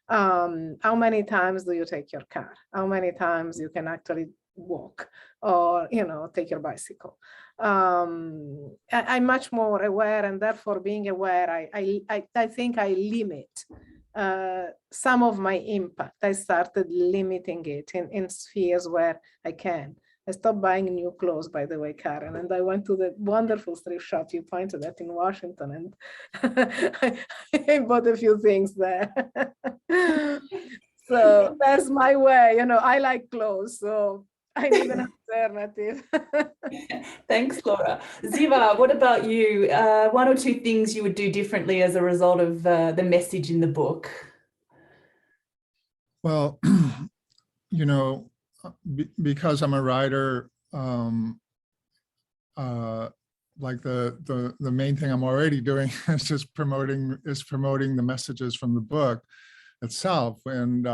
How many times do you take your car? How many times you can actually walk or take your bicycle? I'm much more aware, and therefore being aware, I think I limit some of my impact. I started limiting it in spheres where I can. I stopped buying new clothes, by the way, Karen, and I went to the wonderful thrift shop you pointed at in Washington, and I bought a few things there. So that's my way. I like clothes, so I need an alternative. Thanks, Laura. Ziva, what about you? One or two things you would do differently as a result of the message in the book? Well, because I'm a writer, like the main thing I'm already doing is just promoting the messages from the book itself. And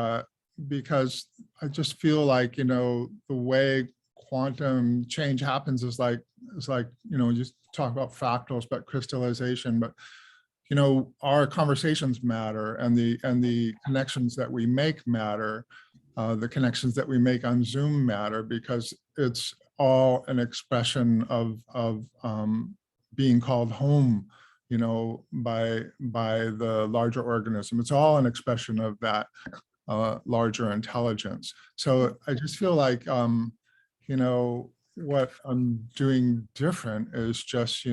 because I just feel like, the way quantum change happens is like, just talk about fractals, but crystallization, but, our conversations matter, and the connections that we make matter. The connections that we make on Zoom matter, because it's all an expression of being called home, by the larger organism. It's all an expression of that larger intelligence. So I just feel like, what I'm doing different is just,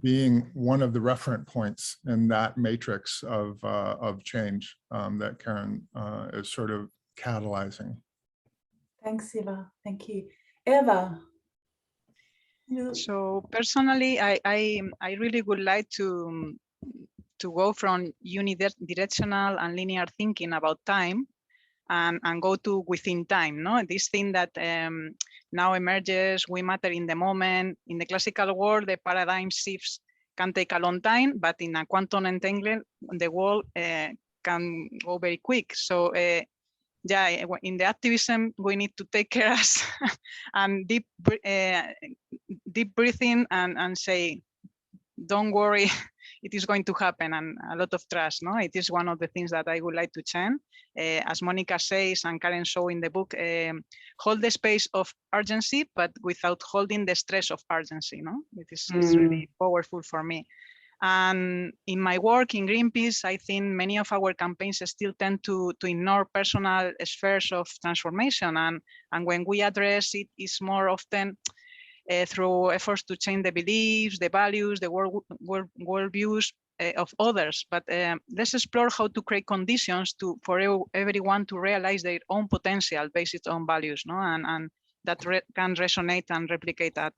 being one of the referent points in that matrix of change that Karen is sort of catalyzing. Thanks, Ziva. Thank you. Eeva. So personally, I really would like to go from unidirectional and linear thinking about time and go to within time. No, this thing that now emerges, we matter in the moment. In the classical world, the paradigm shifts can take a long time, but in a quantum entangled, the world can go very quick. So yeah, in the activism, we need to take care of us and deep breathing and say, don't worry, it is going to happen, and a lot of trust. No, it is one of the things that I would like to change. As Monica says and Karen show in the book, hold the space of urgency, but without holding the stress of urgency. No, it's really powerful for me. And in my work in Greenpeace, I think many of our campaigns still tend to ignore personal spheres of transformation. And when we address it, it's more often through efforts to change the beliefs, the values, the world views of others. But let's explore how to create conditions for everyone to realize their own potential based on values, no? And that can resonate and replicate at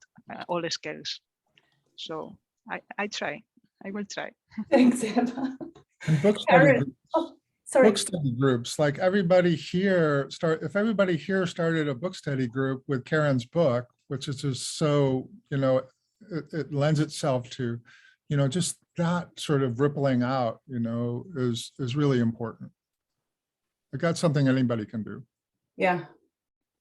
all scales. So I try. I will try. Thanks, Emma. And book study groups, book study groups, like everybody here if everybody here started a book study group with Karen's book, which is just so, you know, it lends itself to, you know, just that sort of rippling out, you know, is really important. Like that's something anybody can do. Yeah.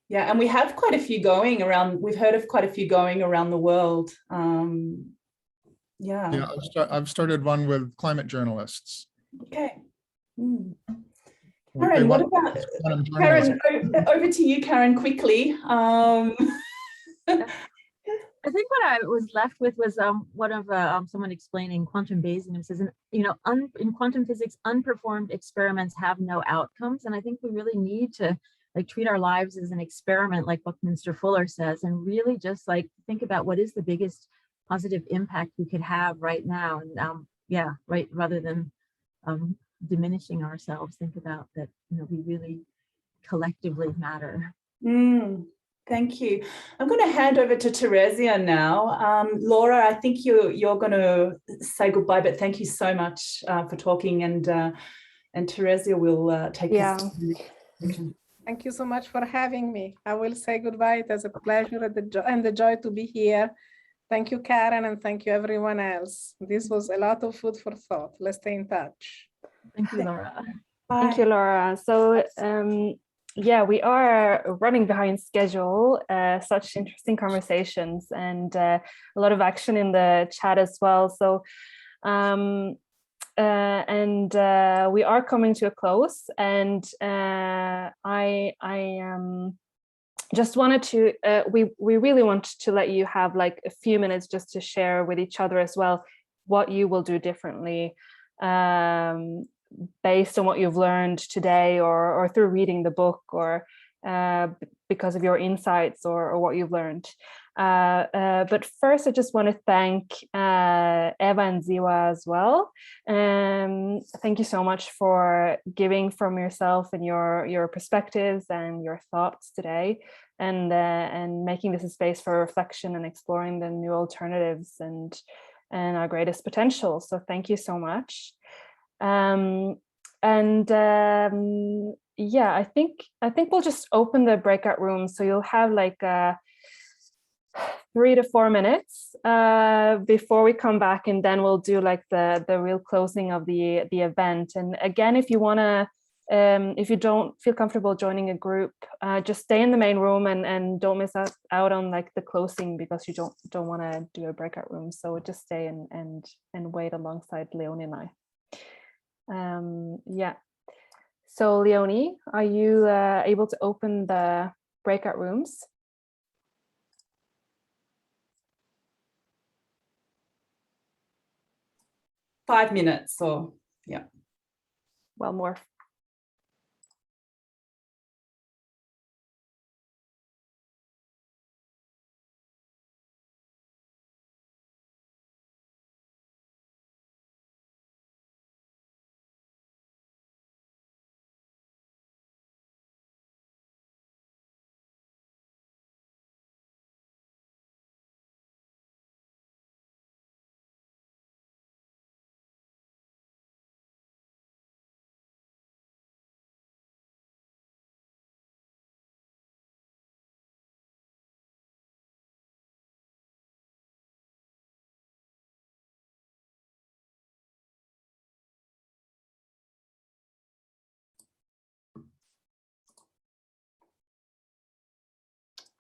Yeah, and we have quite a few going around. We've heard of quite a few going around the world. Yeah, I've started one with climate journalists. Okay. Karen, what about Karen? Over to you, Karen, quickly. I think what I was left with was one of someone explaining quantum Bayesian. It says, you know, in quantum physics, unperformed experiments have no outcomes, and I think we really need to like treat our lives as an experiment, like Buckminster Fuller says, and really just like think about what is the biggest positive impact we could have right now, and yeah, right, rather than diminishing ourselves, think about that, you know, we really collectively matter. Thank you. I'm going to hand over to Theresia now. Laura, I think you're going to say goodbye, but thank you so much for talking, and Theresia will take us. Thank you so much for having me. I will say goodbye. It was a pleasure and the joy to be here. Thank you, Karen, and thank you, everyone else. This was a lot of food for thought. Let's stay in touch. Thank you, Laura. Bye. Thank you, Laura. So, yeah, we are running behind schedule. Such interesting conversations and a lot of action in the chat as well. So, we are coming to a close, and I just wanted to, we really want to let you have like a few minutes just to share with each other as well what you will do differently based on what you've learned today, or through reading the book, or because of your insights or what you've learned. But first, I just want to thank Eeva and Ziva as well. Thank you so much for giving from yourself and your perspectives and your thoughts today, and making this a space for reflection and exploring the new alternatives and our greatest potential. So thank you so much. Yeah, I think we'll just open the breakout room. So you'll have like 3 to 4 minutes before we come back, and then we'll do like the real closing of the event. And again, if you if you don't feel comfortable joining a group, just stay in the main room and don't miss out on like the closing, because you don't want to do a breakout room. So just stay and wait alongside Leonie and I. Yeah. So Leonie, are you able to open the breakout rooms? Five minutes, or yeah. Well, more.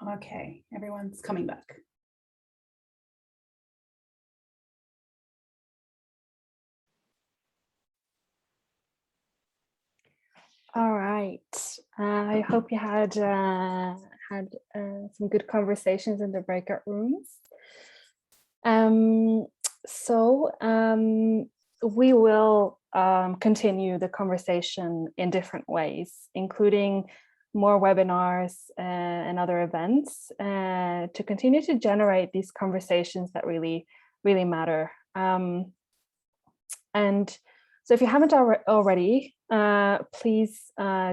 Okay, everyone's coming back. All right. I hope you had some good conversations in the breakout rooms. We will continue the conversation in different ways, including more webinars and other events to continue to generate these conversations that really matter. And so if you haven't already, please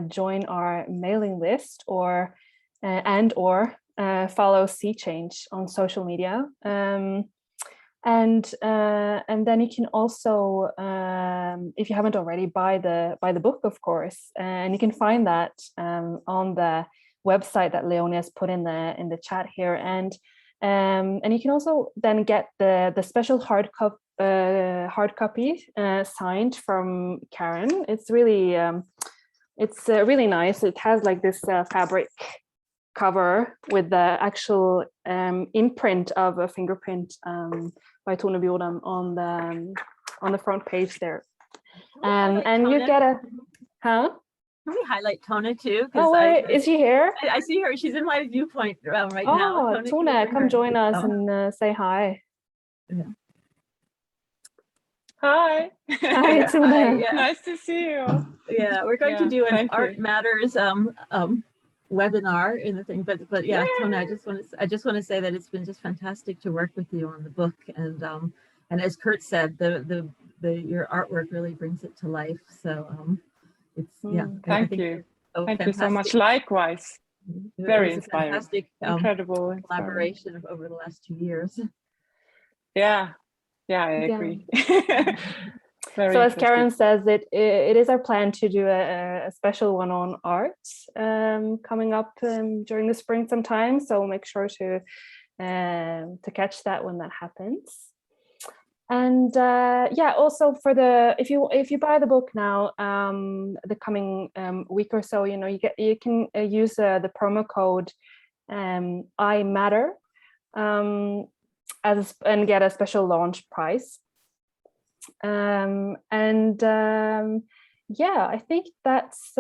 join our mailing list or follow Sea Change on social media. And then you can also, if you haven't already, buy the book, of course, and you can find that on the website that Leonie has put in the chat here, and you can also then get the special hard copy signed from Karen. It's really really nice. It has like this fabric cover with the actual imprint of a fingerprint by Tone Bjordam on the front page there. And you get a, huh? Can we highlight Tona too? Oh, is she here? I see her. She's in my viewpoint right now. Oh, Tona, come join us and say hi. Yeah. Hi. Hi, Tona. Yeah. Nice to see you. Yeah, we're going to do an Art Matters webinar in the thing, but yeah, Tona, I just want to say that it's been just fantastic to work with you on the book, and as Kurt said, your artwork really brings it to life. So it's thank you. Thank you so much. Likewise, very inspiring. Fantastic, incredible collaboration over the last 2 years. Yeah, I agree. So as Karen says, it is our plan to do a special one on art coming up during the spring sometime. So make sure to catch that when that happens. And also for if you buy the book now, the coming week or so, you can use the promo code I Matter and get a special launch price. I think that's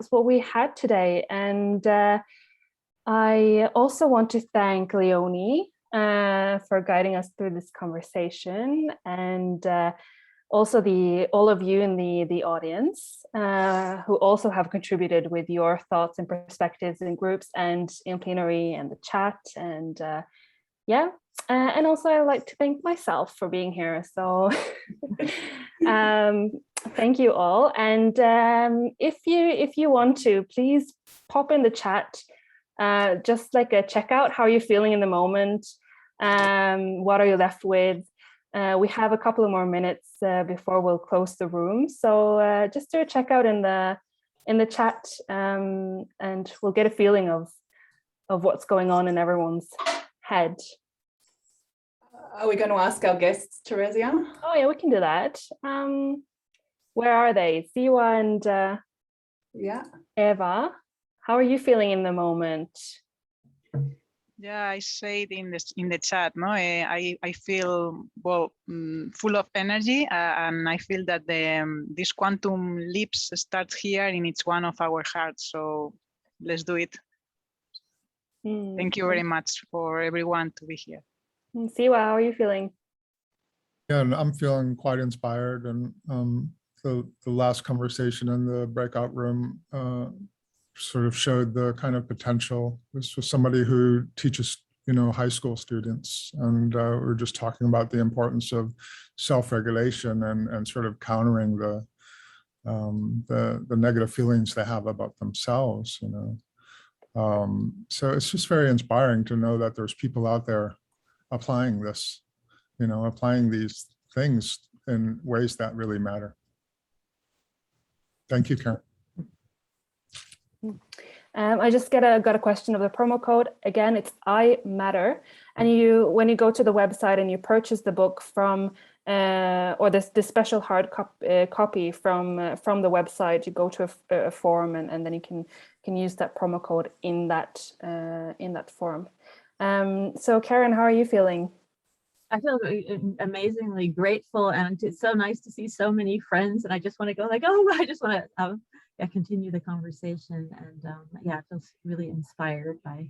what we had today. And I also want to thank Leonie for guiding us through this conversation, and also all of you in the audience who also have contributed with your thoughts and perspectives in groups and in plenary and the chat. And and also I'd like to thank myself for being here. So thank you all. And if you want to, please pop in the chat, just like a check out how you're feeling in the moment. What are you left with? We have a couple of more minutes before we'll close the room. So just do a check out in the chat, and we'll get a feeling of what's going on in everyone's head. Are we going to ask our guests, Teresia? Oh yeah, we can do that. Where are they? Ziva and Eeva. How are you feeling in the moment? Yeah, I said in the chat, no, I feel full of energy, and I feel that this quantum leaps start here in each one of our hearts. So let's do it. Thank you very much for everyone to be here. Ziva, how are you feeling? Yeah, and I'm feeling quite inspired, and the last conversation in the breakout room sort of showed the kind of potential. This was somebody who teaches, high school students, and we're just talking about the importance of self-regulation and sort of countering the negative feelings they have about themselves. So it's just very inspiring to know that there's people out there applying this, applying these things in ways that really matter. Thank you, Karen. I just got a question of the promo code. Again, it's I Matter. And when you go to the website and you purchase the book from, or this special hard copy from the website, you go to a form, and then you can use that promo code in that form. So Karen, how are you feeling? I feel amazingly grateful, and it's so nice to see so many friends, and I just want to go like, oh, I just want to continue the conversation. And yeah, I feel really inspired by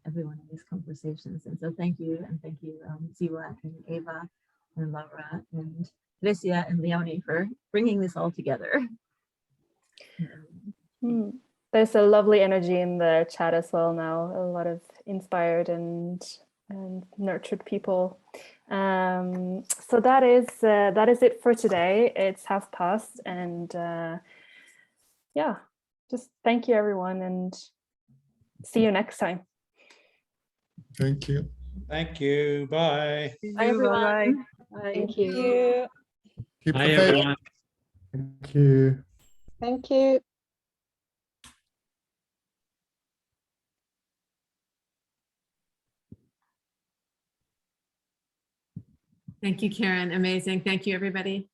everyone in these conversations. And so thank you, and thank you, Ziva and Eeva and Laura and Alicia and Leonie for bringing this all together. There's a lovely energy in the chat as well now. A lot of inspired and nurtured people. So that is it for today. It's past, and yeah, just thank you everyone, and see you next time. Thank you. Thank you. Bye. Bye, everyone. Bye. Bye. Thank you. Keep Bye, the faith. everyone. Thank you. Thank you. Thank you, Karen. Amazing. Thank you, everybody.